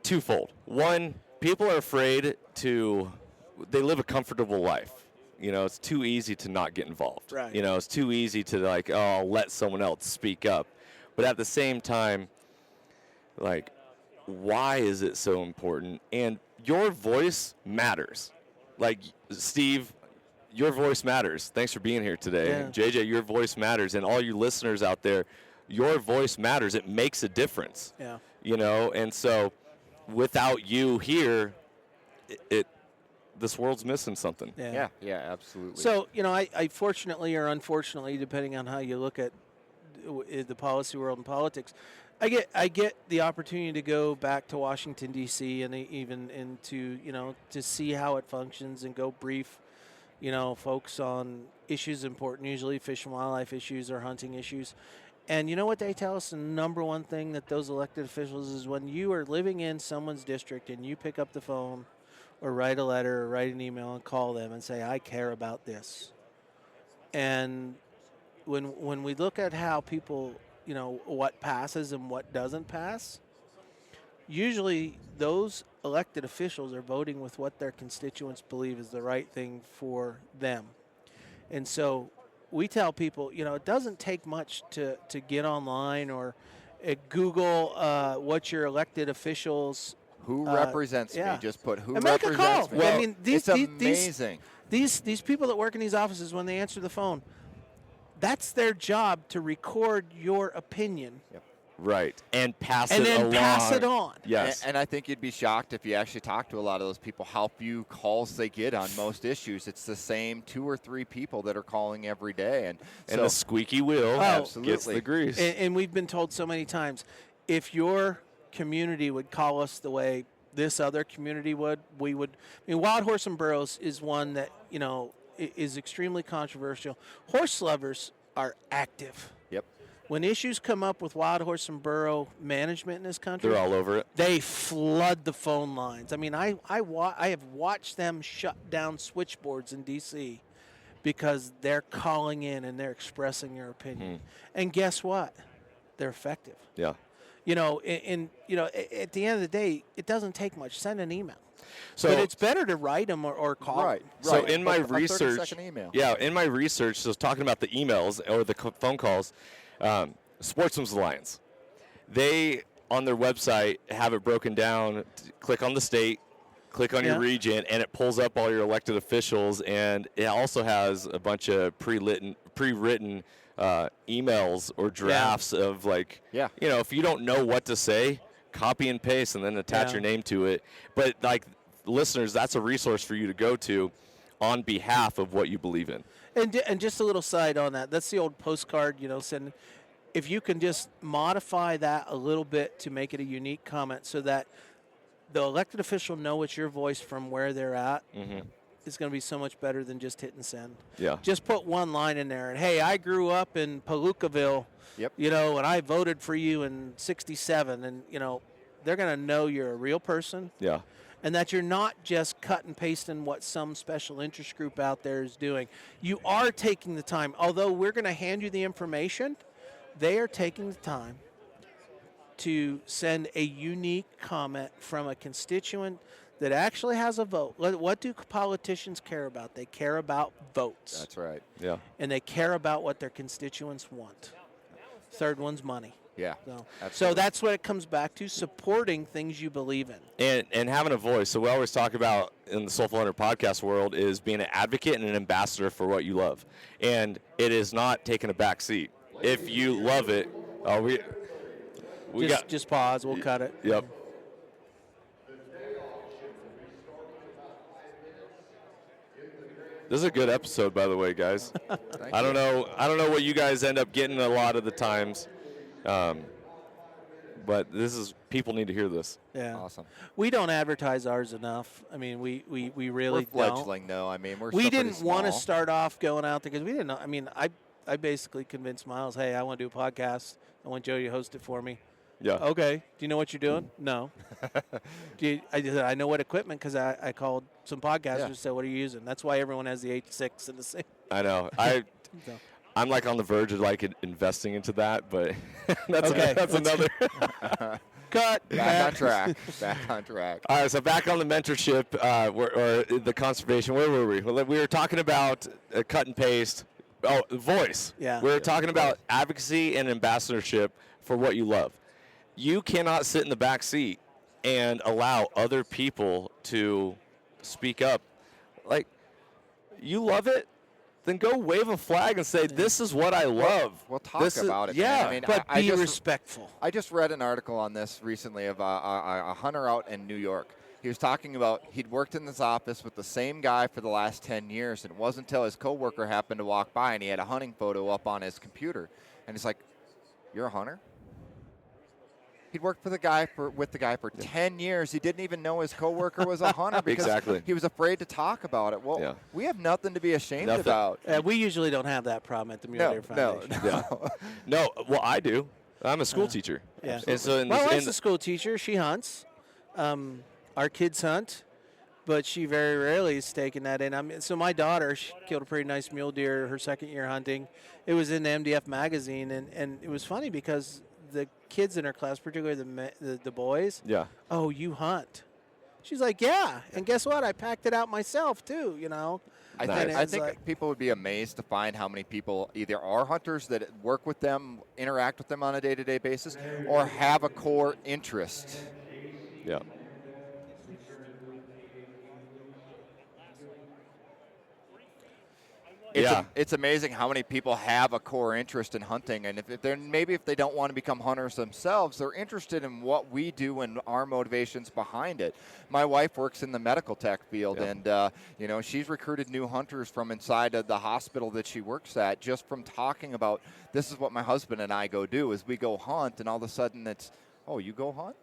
twofold. One, people are afraid they live a comfortable life. It's too easy to not get involved. Right. It's too easy to I'll let someone else speak up. But at the same time, why is it so important? And your voice matters. Steve, your voice matters. Thanks for being here today. Yeah. JJ, your voice matters. And all you listeners out there, your voice matters. It makes a difference. Yeah. And so without you here, this world's missing something. Yeah, absolutely. So, I fortunately or unfortunately, depending on how you look at the policy world and politics, I get the opportunity to go back to Washington, D.C. and even into, to see how it functions and go brief, folks on issues important, usually fish and wildlife issues or hunting issues. And you know what they tell us? The number one thing that those elected officials is when you are living in someone's district and you pick up the phone or write a letter or write an email and call them and say, I care about this. And when we look at how people, what passes and what doesn't pass, usually those elected officials are voting with what their constituents believe is the right thing for them. And so we tell people, it doesn't take much to get online or Google what your elected officials. Who represents me? Just put who and make represents a call. me. Well, I mean, it's amazing. These people that work in these offices, when they answer the phone, that's their job to record your opinion. Yep. Right. And pass it along. And then pass it on. Yes. And I think you'd be shocked if you actually talk to a lot of those people how few calls they get on most issues. It's the same 2 or 3 people that are calling every day. And the squeaky wheel gets the grease. And we've been told so many times, if your community would call us the way this other community would, we would. I mean, Wild Horse and Burros is one that, is extremely controversial. Horse lovers are active. Yep. When issues come up with wild horse and burro management in this country, They're all over it. they flood the phone lines. I mean, I have watched them shut down switchboards in D.C. because they're calling in and they're expressing their opinion. And guess what? They're effective. Yeah. You know, at the end of the day, it doesn't take much. Send an email. So But it's better to write them or call Right. them. So in my A research, 30-second email. yeah, in my research, so talking about the emails or the phone calls, Sportsman's Alliance, they on their website have it broken down. Click on the state, click on your region, and it pulls up all your elected officials, and it also has a bunch of pre-written emails or drafts of like, Yeah. you know, if you don't know what to say, copy and paste and then attach your name to it. But like listeners, that's a resource for you to go to on behalf of what you believe in. And just a little side on that. That's the old postcard, send. If you can just modify that a little bit to make it a unique comment so that the elected official know it's your voice from where they're at, it's going to be so much better than just hitting send. Yeah. Just put one line in there. And, hey, I grew up in Palookaville, Yep. and I voted for you in 67. And, they're going to know you're a real person. Yeah. And that you're not just cut and pasting what some special interest group out there is doing. You are taking the time. Although we're going to hand you the information, they are taking the time to send a unique comment from a constituent that actually has a vote. What do politicians care about? They care about votes. That's right. Yeah. And they care about what their constituents want. Third one's money. Yeah. So absolutely. that's what it comes back to, supporting things you believe in. And having a voice. So we always talk about in the Soulful Hunter podcast world is being an advocate and an ambassador for what you love. And it is not taking a back seat. If you love it, Just pause. We'll cut it. Yep. This is a good episode, by the way, guys. I don't know what you guys end up getting a lot of the times, but people need to hear this. Yeah. Awesome. We don't advertise ours enough. I mean, we really We're don't. fledgling, though. I mean, we're We still pretty didn't want to small. start off going out there because we didn't know. I mean, I basically convinced Miles, hey, I want to do a podcast. I want Joe to host it for me. Yeah. Okay. Do you know what you're doing? No. I know what equipment because I called some podcasters and said, what are you using? That's why everyone has the H6 and the same. I know. So. I'm like on the verge of like investing into that, but that's Okay. that's another. Cut. Back on track. Back on track. All right, so back on the mentorship or the conservation. Where were we? Well, we were talking about cut and paste. Oh, voice. Yeah. We were talking about advocacy and ambassadorship for what you love. You cannot sit in the back seat and allow other people to speak up. Like, you love it, then go wave a flag and say, this is what I love. We'll talk about it. Yeah, man. I mean, But I be just, respectful. I just read an article on this recently of a hunter out in New York. He was talking about he'd worked in this office with the same guy for the last 10 years, and it wasn't until his coworker happened to walk by and he had a hunting photo up on his computer. And he's like, you're a hunter? He'd worked with the guy for 10 years. He didn't even know his coworker was a hunter because Exactly. he was afraid to talk about it. Well, we have nothing to be ashamed about. We usually don't have that problem at the Mule Deer Foundation. No, well, I do. I'm a school teacher. Yeah. And so My wife's a school teacher. She hunts. Our kids hunt, but she very rarely is taking that in. So my daughter, she killed a pretty nice mule deer her second year hunting. It was in the MDF magazine, and it was funny because the kids in her class, particularly the boys, oh, you hunt. She's like, yeah, and guess what? I packed it out myself too, I think people would be amazed to find how many people either are hunters that work with them, interact with them on a day-to-day basis, or have a core interest. Yeah. It's amazing how many people have a core interest in hunting, and if they don't want to become hunters themselves, they're interested in what we do and our motivations behind it. My wife works in the medical tech field, and she's recruited new hunters from inside of the hospital that she works at just from talking about this is what my husband and I go do is we go hunt, and all of a sudden it's, oh, you go hunt?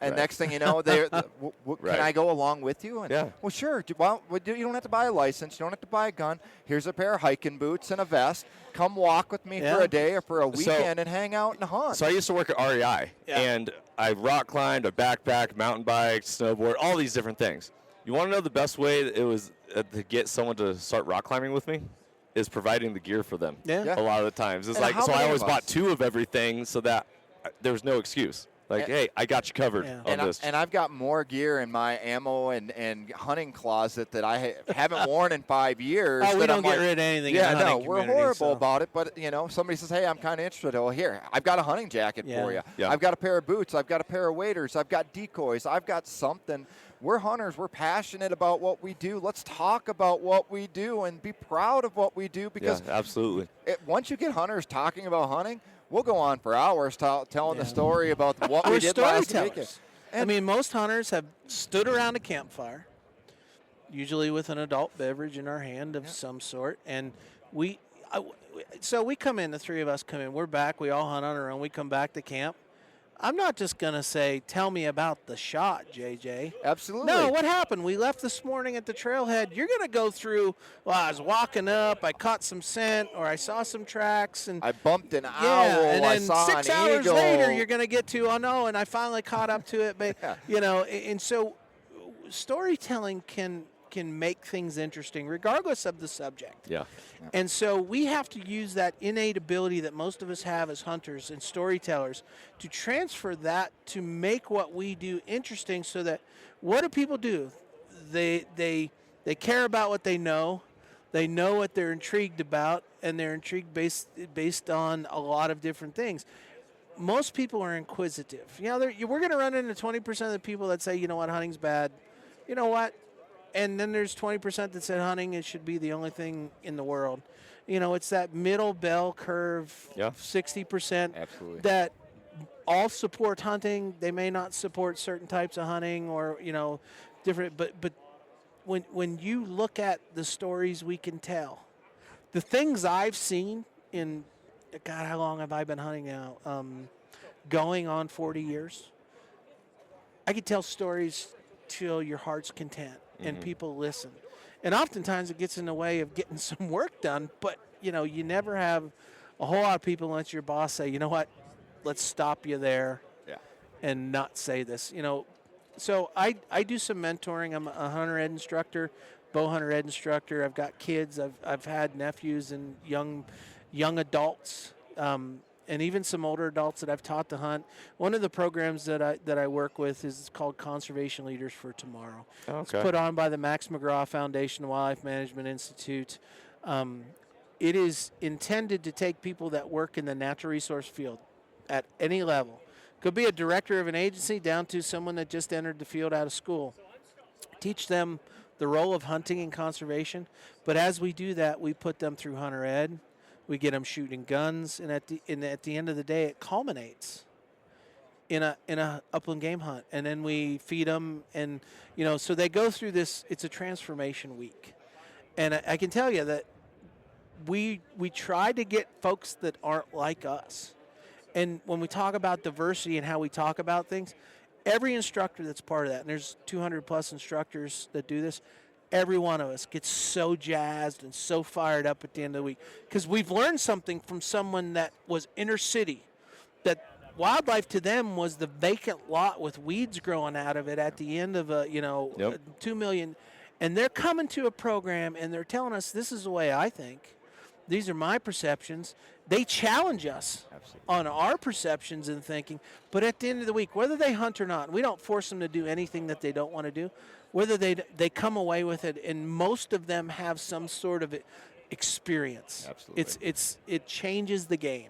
And Right. next thing you know, Right. can I go along with you? And, Yeah. well, sure. Well, you don't have to buy a license. You don't have to buy a gun. Here's a pair of hiking boots and a vest. Come walk with me for a day or for a weekend and hang out and hunt. So I used to work at REI, and I rock climbed, I backpacked, mountain bike, snowboard, all these different things. You want to know the best way it was to get someone to start rock climbing with me? Is providing the gear for them. Yeah. A lot of the times. It's And like, how so I many always of bought us? 2 of everything so that there was no excuse. Like, hey, I got you covered on this. And I've got more gear in my ammo and hunting closet that I haven't worn in 5 years. Oh, we that don't I'm get like, rid of anything Yeah, in the no, hunting we're community, horrible so. about it. But, somebody says, hey, I'm kind of interested. Oh, here, I've got a hunting jacket for you. Yeah. I've got a pair of boots. I've got a pair of waders. I've got decoys. I've got something. We're hunters. We're passionate about what we do. Let's talk about what we do and be proud of what we do, because absolutely. once you get hunters talking about hunting, we'll go on for hours telling the story about what we We're did last storytellers. weekend. I mean, most hunters have stood around a campfire, usually with an adult beverage in our hand of some sort, and so we come in, the 3 of us come in, we're back, we all hunt on our own, we come back to camp. I'm not just going to say, tell me about the shot, JJ. Absolutely. No, what happened? We left this morning at the trailhead. You're going to go through, well, I was walking up, I caught some scent, or I saw some tracks. And I bumped an owl, and I then saw 6 an hours eagle. later, you're going to get to, oh, no, and I finally caught up to it. But, and so storytelling can make things interesting, regardless of the subject. Yeah. And so we have to use that innate ability that most of us have as hunters and storytellers to transfer that to make what we do interesting, so that what do people do? They care about what they know what they're intrigued about, and they're intrigued based on a lot of different things. Most people are inquisitive. We're going to run into 20% of the people that say, you know what, hunting's bad. You know what? And then there's 20% that said hunting it should be the only thing in the world. It's that middle bell curve, 60% Absolutely. that all support hunting. They may not support certain types of hunting, or different. But when you look at the stories we can tell, the things I've seen in, God, how long have I been hunting now? Going on 40 years. I could tell stories till your heart's content. And people listen. And oftentimes it gets in the way of getting some work done, but, you never have a whole lot of people unless your boss say, you know what, let's stop you there and not say this. So I do some mentoring. I'm a hunter ed instructor, bow hunter ed instructor. I've got kids. I've had nephews and young adults, and even some older adults that I've taught to hunt. One of the programs that I work with is called Conservation Leaders for Tomorrow. Okay. It's put on by the Max McGraw Foundation Wildlife Management Institute. It is intended to take people that work in the natural resource field at any level. Could be a director of an agency down to someone that just entered the field out of school. Teach them the role of hunting and conservation. But as we do that, we put them through hunter ed. We get them shooting guns, and at the end of the day, it culminates in a upland game hunt, and then we feed them, and so they go through this. It's a transformation week, and I can tell you that we try to get folks that aren't like us, and when we talk about diversity and how we talk about things, every instructor that's part of that, and there's 200 plus instructors that do this. Every one of us gets so jazzed and so fired up at the end of the week because we've learned something from someone that was inner city, that wildlife to them was the vacant lot with weeds growing out of it at the end of 2 million. And they're coming to a program and they're telling us, this is the way I think. These are my perceptions. They challenge us on our perceptions and thinking. But at the end of the week, whether they hunt or not, we don't force them to do anything that they don't want to do. Whether they come away with it, and most of them have some sort of experience. Absolutely. It changes the game.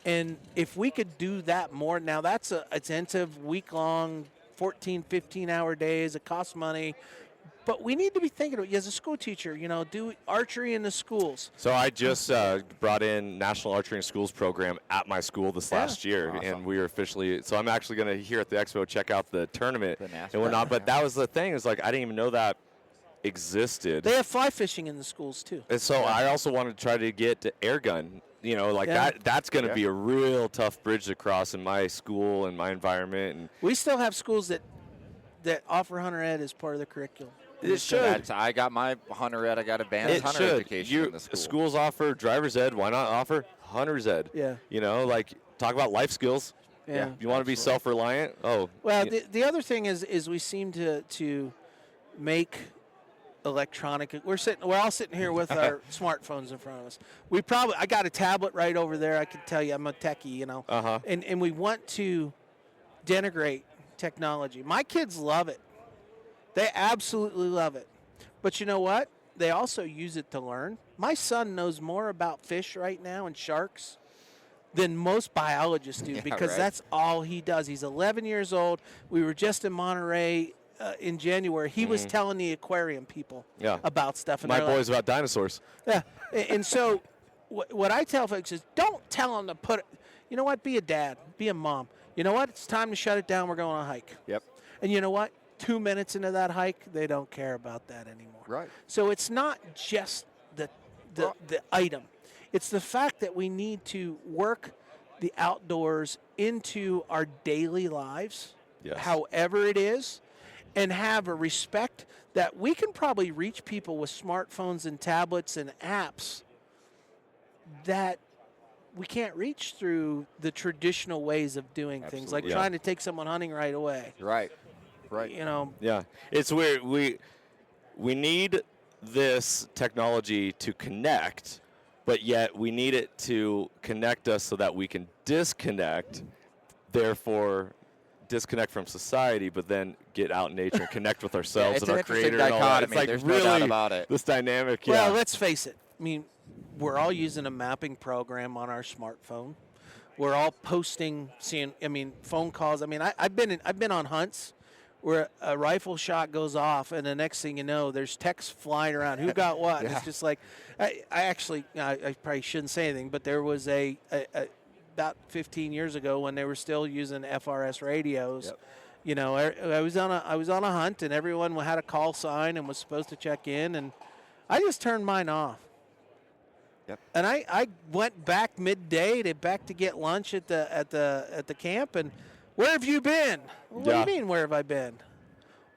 And if we could do that more, now that's an intensive, week-long, 14, 15-hour days. It costs money. But we need to be thinking about, as a school teacher, do archery in the schools. So I just brought in National Archery in Schools program at my school this last year, and we are officially. So I'm actually going to here at the expo check out the tournament and whatnot. But that was the thing, is like I didn't even know that existed. They have fly fishing in the schools too. And so I also wanted to try to get air gun, you know, like that's going to be a real tough bridge to cross in my school and my environment. And we still have schools that offer hunter ed as part of the curriculum. it should. I got my hunter ed. I got advanced hunter education in the school. Schools offer driver's ed. Why not offer hunter's ed? Yeah. You know, like talk about life skills. Yeah. You want to be self-reliant? Oh. Well, the other thing is we seem to make electronic. We're all sitting here with our smartphones in front of us. I got a tablet right over there. I can tell you I'm a techie, you know. And we want to denigrate technology. My kids love it. They absolutely love it. But you know what? They also use it to learn. My son knows more about fish right now and sharks than most biologists do because that's all he does. He's 11 years old. We were just in Monterey in January. He was telling the aquarium people about stuff. And my boys about dinosaurs. Yeah. And so what I tell folks is don't tell them to put it. You know what? Be a dad. Be a mom. You know what? It's time to shut it down. We're going on a hike. Yep. And you know what? 2 minutes into that hike, they don't care about that anymore. Right. So it's not just the item. It's the fact that we need to work the outdoors into our daily lives, however it is, and have a respect that we can probably reach people with smartphones and tablets and apps that we can't reach through the traditional ways of doing things, like trying to take someone hunting right away. Right. You know. Yeah. It's weird. We need this technology to connect, but yet we need it to connect us so that we can disconnect, therefore disconnect from society, but then get out in nature and connect with ourselves and our creator and all that. It's like There's really no doubt about it. this dynamic. Well, let's face it. I mean, we're all using a mapping program on our smartphone. We're all posting, phone calls. I mean, I've been on hunts where a rifle shot goes off, and the next thing you know, there's texts flying around. Who got what? It's just like, I probably shouldn't say anything, but there was about 15 years ago when they were still using FRS radios. Yep. You know, I was on a hunt, and everyone had a call sign and was supposed to check in, and I just turned mine off. Yep. And I went back midday to get lunch at the camp, and where have you been? What do you mean, where have I been?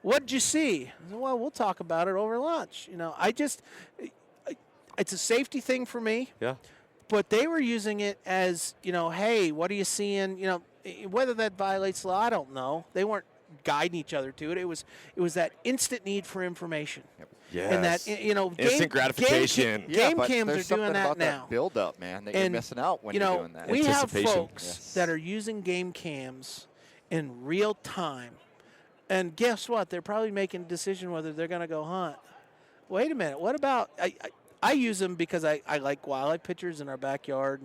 What did you see? I said, well, we'll talk about it over lunch. You know, it's a safety thing for me. Yeah. But they were using it as, you know, hey, what are you seeing? You know, whether that violates law, I don't know. They weren't guiding each other to it. It was that instant need for information. Yep. Yes. And that, you know, instant gratification. Game cams are doing that about now. That build up, man, that you're missing out when you're doing that. We have Anticipation. folks that are using game cams in real time. And guess what? They're probably making a decision whether they're going to go hunt. Wait a minute. What about I use them because I like wildlife pictures in our backyard,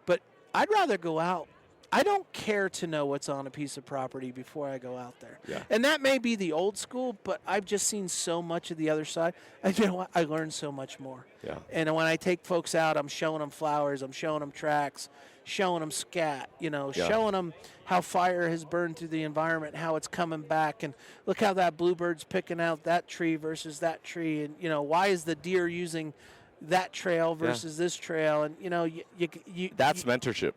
but I'd rather go out. I don't care to know what's on a piece of property before I go out there. Yeah. And that may be the old school, but I've just seen so much of the other side. And you know what? I learned so much more. Yeah. And when I take folks out, I'm showing them flowers, I'm showing them tracks, showing them scat, you know, showing them how fire has burned through the environment, how it's coming back. And look how that bluebird's picking out that tree versus that tree. And, you know, why is the deer using that trail versus this trail? And, you know, That's mentorship.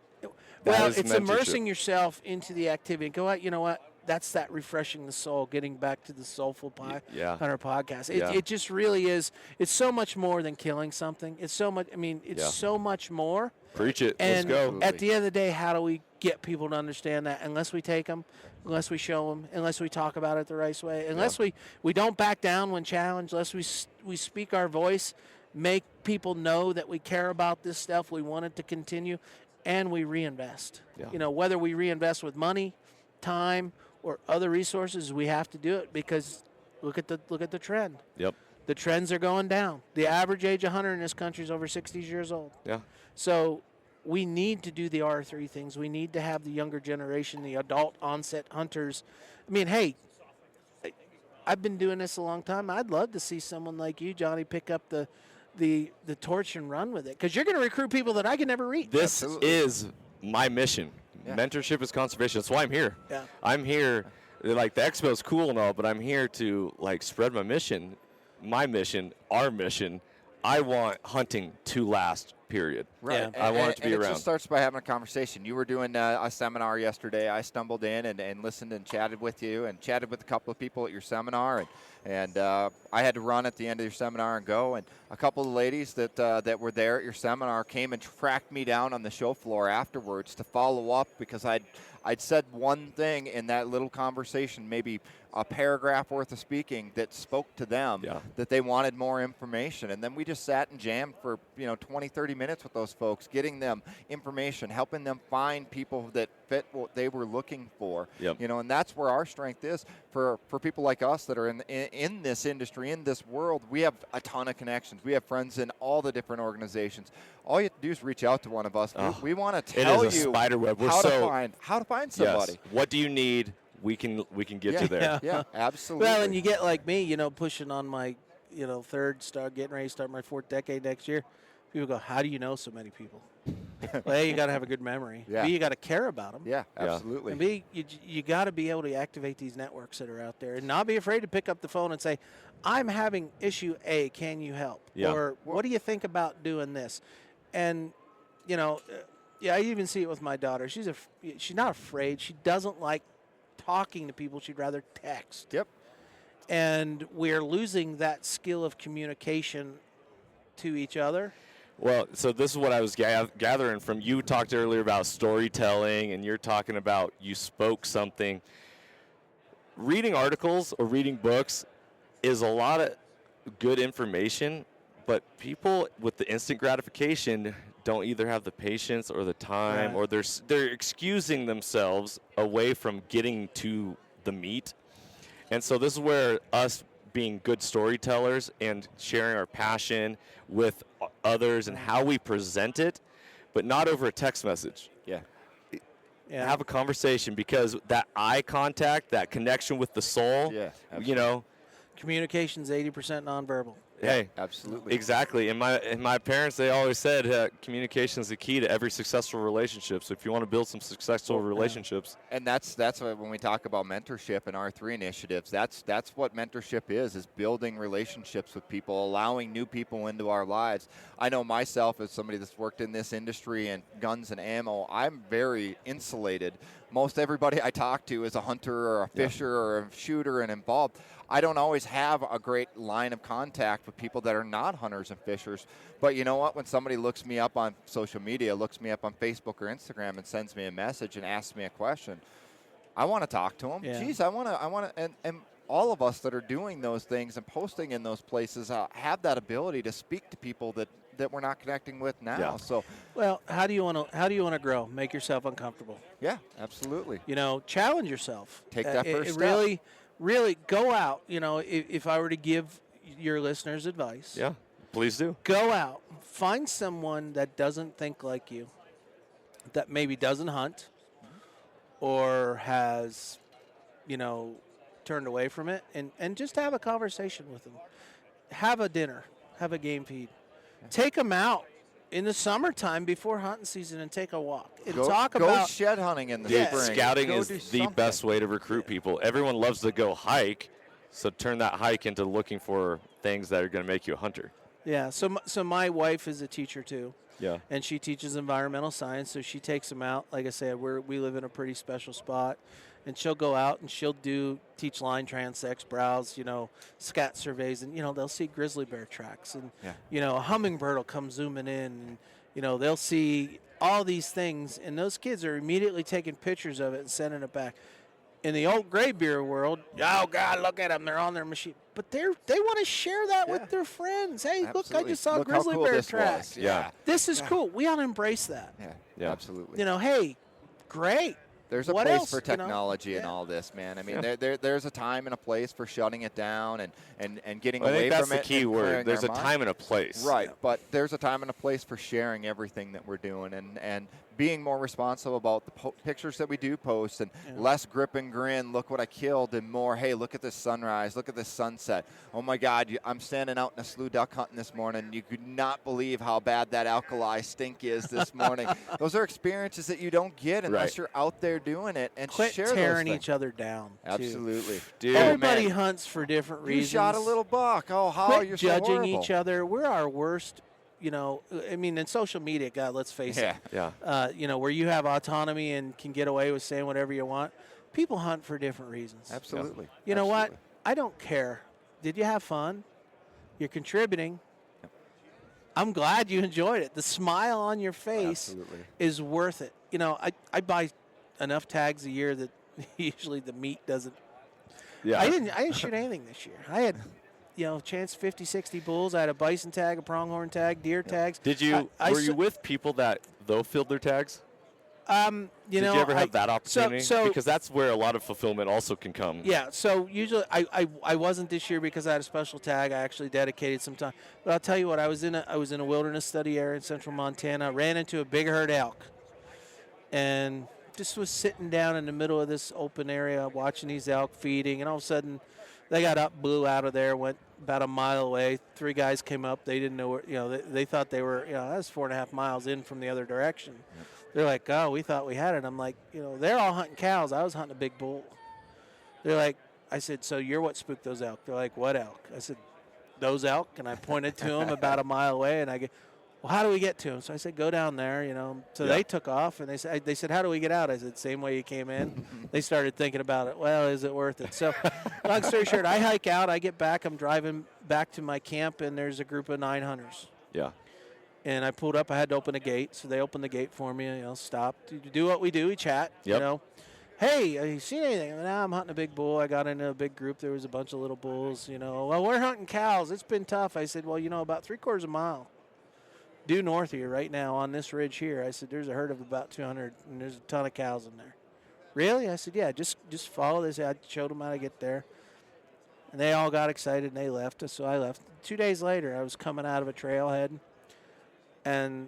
Well, it's mentorship. Immersing yourself into the activity. And go out, you know what? That's that refreshing the soul, getting back to the Soulful Hunter podcast. It just really is. It's so much more than killing something. It's so much. I mean, it's so much more. Preach it. And let's go. at the end of the day, how do we get people to understand that? Unless we take them, unless we show them, unless we talk about it the right way, unless we don't back down when challenged, unless we speak our voice, make people know that we care about this stuff, we want it to continue, and we reinvest. Yeah. You know, whether we reinvest with money, time, or other resources, we have to do it because look at the trend. Yep. The trends are going down. The average age of hunter in this country is over 60 years old. Yeah. So we need to do the R3 things. We need to have the younger generation, the adult onset hunters. I mean, hey, I've been doing this a long time. I'd love to see someone like you, Johnny, pick up the torch and run with it, because you're going to recruit people that I can never reach. This is my mission. Yeah. Mentorship is conservation. That's why I'm here. Yeah. I'm here. Like, the expo is cool and all, but I'm here to, like, spread my mission, our mission. I want hunting to last period. Right. Yeah. I want it to be It around. just starts by having a conversation. You were doing a seminar yesterday. I stumbled in and listened and chatted with you and chatted with a couple of people at your seminar. And I had to run at the end of your seminar and go. And a couple of ladies that were there at your seminar came and tracked me down on the show floor afterwards to follow up because I'd said one thing in that little conversation, maybe a paragraph worth of speaking that spoke to them, that they wanted more information. And then we just sat and jammed for 20, 30 minutes with those folks, getting them information, helping them find people that fit what they were looking for. And that's where our strength is for people like us that are in this industry, in this world. We have a ton of connections. We have friends in all the different organizations. All you have to do is reach out to one of us. We want to tell you spider web. how to find somebody. Yes. What do you need? We can get you there. Yeah, absolutely. Well, and you get like me, pushing on my, getting ready to start my 4th decade next year. People go, how do you know so many people? Well, A, you got to have a good memory. Yeah. B, you got to care about them. Yeah, absolutely. And B, you got to be able to activate these networks that are out there and not be afraid to pick up the phone and say, I'm having issue A, can you help? Yeah. Or what do you think about doing this? And, I even see it with my daughter. She's not afraid. She doesn't like talking to people. She'd rather text. Yep. And we're losing that skill of communication to each other. Well, so this is what I was gathering from you. Talked earlier about storytelling, and you're talking about you spoke something. Reading articles or reading books is a lot of good information, but people with the instant gratification don't either have the patience or the time, or they're excusing themselves away from getting to the meat. And so this is where us being good storytellers and sharing our passion with others and how we present it, but not over a text message. Yeah. Have a conversation, because that eye contact, that connection with the soul, Communication's 80% nonverbal. Hey, absolutely. Exactly. And my parents, they always said communication is the key to every successful relationship. So if you want to build some successful relationships. And that's when we talk about mentorship and R3 initiatives, that's what mentorship is building relationships with people, allowing new people into our lives. I know myself as somebody that's worked in this industry and guns and ammo, I'm very insulated. Most everybody I talk to is a hunter or a fisher or a shooter and involved. I don't always have a great line of contact with people that are not hunters and fishers. But you know what? When somebody looks me up on social media, looks me up on Facebook or Instagram and sends me a message and asks me a question, I want to talk to them. Yeah. Geez, I want to, and all of us that are doing those things and posting in those places have that ability to speak to people that we're not connecting with now. Yeah. So, well, how do you want to grow? Make yourself uncomfortable. yeah, absolutely. Challenge yourself. Take that first step. Really go out. If I were to give your listeners advice, Yeah, please do. go out, find someone that doesn't think like you, that maybe doesn't hunt or has, turned away from it, and just have a conversation with them. Have a dinner, have a game feed. Take them out in the summertime before hunting season and take a walk and talk go about shed hunting in the Dude, spring. scouting Go is do the something. best way to recruit people. Everyone loves to go hike, so turn that hike into looking for things that are going to make you a hunter. Yeah, so my wife is a teacher too. Yeah. And she teaches environmental science, so she takes them out. Like I said, we live in a pretty special spot. And she'll go out and she'll teach line transects, browse, scat surveys, and, they'll see grizzly bear tracks. And, a hummingbird will come zooming in, and, they'll see all these things. And those kids are immediately taking pictures of it and sending it back. In the old gray beer world, oh, God, look at them. They're on their machine. But they want to share that with their friends. Hey, Absolutely. Look, I just saw a Look how grizzly cool bear this track. was. Yeah. This is cool. We ought to embrace that. Yeah, absolutely. Hey, great. There's a What place else, for technology and all this, man. I mean, there's a time and a place for shutting it down and getting I away think from that's it. the key and word. clearing There's our a mind. time and a place. Right, but there's a time and a place for sharing everything that we're doing and being more responsible about the pictures that we do post and less grip and grin, look what I killed, and more, hey, look at this sunrise, look at this sunset. Oh, my God, I'm standing out in a slough duck hunting this morning. You could not believe how bad that alkali stink is this morning. Those are experiences that you don't get unless you're out there doing it and Quit share tearing those things. each other down. too. Absolutely. Dude, Everybody man. hunts for different You reasons. shot a little buck. Oh, how Quit you're so judging horrible. each other. We're our worst I mean, in social media, God, let's face it. Yeah. Where you have autonomy and can get away with saying whatever you want. People hunt for different reasons. Absolutely. You know what? I don't care. Did you have fun? You're contributing. I'm glad you enjoyed it. The smile on your face is worth it. I buy enough tags a year that usually the meat doesn't. Yeah. I didn't shoot anything this year. I had, chance 50, 60 bulls. I had a bison tag, a pronghorn tag, deer tags. Did you? Were you with people that filled their tags? Did you ever have that opportunity? Because that's where a lot of fulfillment also can come. Yeah. So usually I wasn't this year because I had a special tag. I actually dedicated some time. But I'll tell you what, I was in a wilderness study area in central Montana. Ran into a big herd elk, and just was sitting down in the middle of this open area watching these elk feeding, and all of a sudden they got up, blew out of there, went about a mile away. 3 guys came up. They didn't know where, they thought they were, that was 4.5 miles in from the other direction. Yep. They're like, oh, we thought we had it. I'm like, they're all hunting cows. I was hunting a big bull. They're like, I said, so you're what spooked those elk? They're like, what elk? I said, those elk. And I pointed to them about a mile away, and I go, well, how do we get to them? So I said, go down there, So they took off, and they said, how do we get out? I said, same way you came in. They started thinking about it. Well, is it worth it? So long story short, I hike out. I get back. I'm driving back to my camp, and there's a group of 9 hunters. Yeah. And I pulled up. I had to open a gate, so they opened the gate for me. Stopped. Do what we do. We chat. Yep. Hey, have you seen anything? Now I'm hunting a big bull. I got into a big group. There was a bunch of little bulls. Well, we're hunting cows. It's been tough. I said, well, about 3/4 mile due north of you right now on this ridge here. I said, there's a herd of about 200, and there's a ton of cows in there. Really? I said, yeah, just follow this. I showed them how to get there. And they all got excited, and they left. So I left. 2 days later, I was coming out of a trailhead, and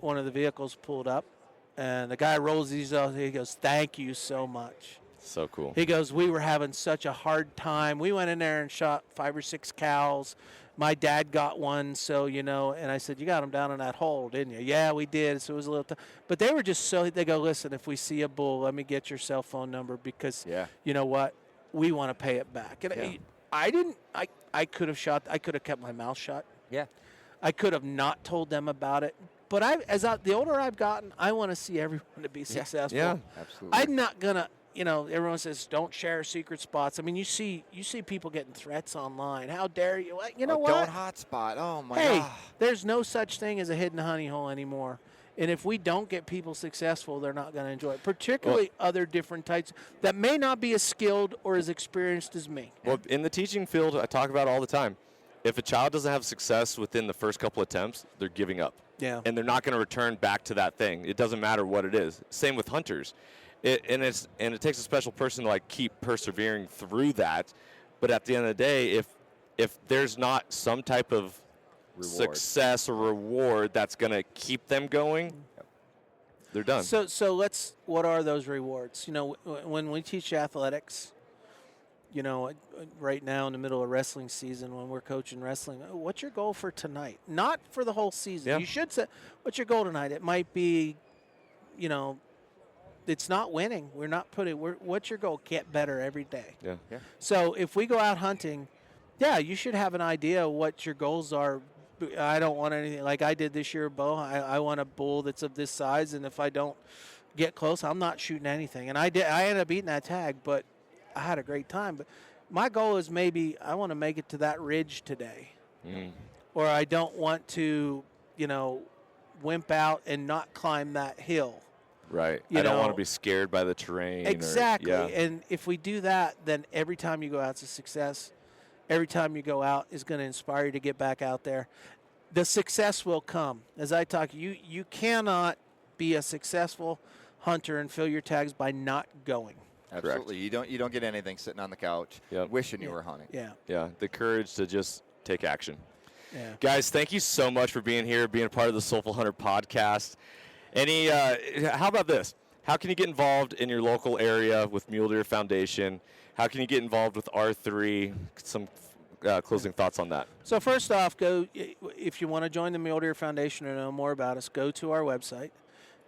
one of the vehicles pulled up, and the guy rolls these out. He goes, thank you so much. So cool. He goes, we were having such a hard time. We went in there and shot 5 or 6 cows. My dad got one, so, and I said, you got them down in that hole, didn't you? Yeah, we did, so it was a little tough. But they were just they go, listen, if we see a bull, let me get your cell phone number because, you know what, we want to pay it back. And I could have kept my mouth shut. Yeah. I could have not told them about it. But the older I've gotten, I want to see everyone to be successful. Yeah, absolutely. I'm not going to, everyone says don't share secret spots. I mean, you see people getting threats online. How dare you? What? What? Don't hotspot. Oh, my God. Hey, there's no such thing as a hidden honey hole anymore. And if we don't get people successful, they're not going to enjoy it, particularly other different types that may not be as skilled or as experienced as me. Well, in the teaching field, I talk about it all the time. If a child doesn't have success within the first couple attempts, they're giving up. Yeah. And they're not going to return back to that thing. It doesn't matter what it is. Same with hunters. It takes a special person to keep persevering through that. But at the end of the day, if there's not some type of success or reward that's going to keep them going, they're done. So what are those rewards? When we teach athletics, right now in the middle of wrestling season when we're coaching wrestling, what's your goal for tonight? Not for the whole season. Yeah. You should say, what's your goal tonight? It might be, it's not winning. What's your goal? Get better every day. Yeah. So if we go out hunting, you should have an idea of what your goals are. I don't want anything like I did this year, Bo. I want a bull that's of this size, and if I don't get close, I'm not shooting anything. And I ended up eating that tag, but I had a great time. But my goal is maybe I want to make it to that ridge today. Or I don't want to, wimp out and not climb that hill. Right. I don't want to be scared by the terrain. Exactly. And if we do that, then every time you go out, it's a success. Every time you go out is going to inspire you to get back out there. The success will come. As I talk, you cannot be a successful hunter and fill your tags by not going. Absolutely. Correct. You don't get anything sitting on the couch wishing you were hunting. Yeah. Yeah. The courage to just take action. Yeah. Guys, thank you so much for being here, being a part of the Soulful Hunter podcast. How about this? How can you get involved in your local area with Mule Deer Foundation? How can you get involved with R3? Some closing thoughts on that. So first off, if you want to join the Mule Deer Foundation or know more about us, go to our website,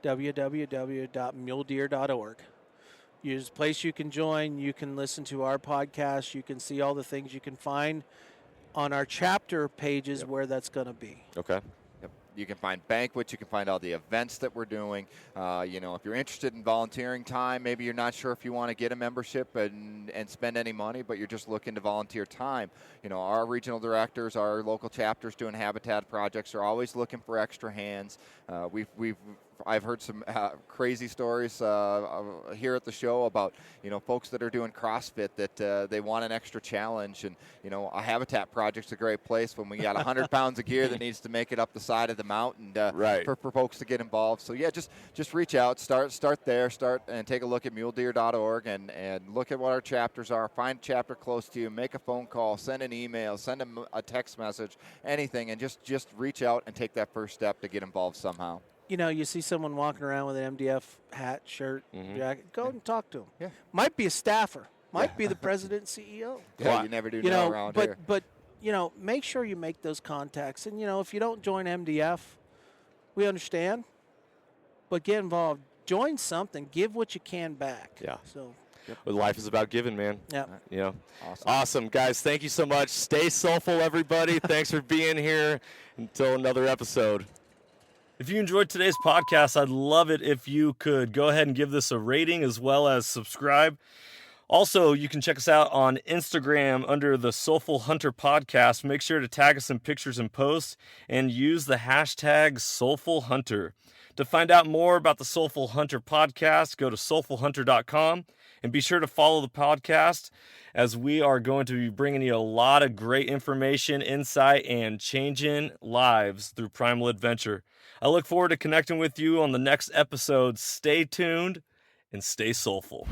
www.muledeer.org. There's a place you can join. You can listen to our podcast. You can see all the things you can find on our chapter pages where that's going to be. Okay. You can find banquets. You can find all the events that we're doing. If you're interested in volunteering time, maybe you're not sure if you want to get a membership and spend any money, but you're just looking to volunteer time. Our regional directors, our local chapters doing habitat projects are always looking for extra hands. I've heard some crazy stories here at the show about folks that are doing CrossFit that they want an extra challenge, and a habitat project's a great place when we got 100 pounds of gear that needs to make it up the side of the mountain for folks to get involved. So yeah, just reach out, start there, and take a look at muledeer.org and look at what our chapters are. Find a chapter close to you, make a phone call, send an email, send them a text message, anything, and just reach out and take that first step to get involved somehow. You see someone walking around with an MDF hat, shirt, jacket, go and talk to them. Yeah. Might be a staffer. Might be the president, CEO. Yeah, you never do know around here. But make sure you make those contacts. And, if you don't join MDF, we understand. But get involved. Join something. Give what you can back. Yeah. So. Well, life is about giving, man. Yeah. Awesome. Guys, thank you so much. Stay soulful, everybody. Thanks for being here. Until another episode. If you enjoyed today's podcast, I'd love it if you could go ahead and give this a rating as well as subscribe. Also, you can check us out on Instagram under the Soulful Hunter Podcast. Make sure to tag us in pictures and posts and use the hashtag Soulful Hunter. To find out more about the Soulful Hunter Podcast, go to soulfulhunter.com and be sure to follow the podcast as we are going to be bringing you a lot of great information, insight, and changing lives through primal adventure. I look forward to connecting with you on the next episode. Stay tuned and stay soulful.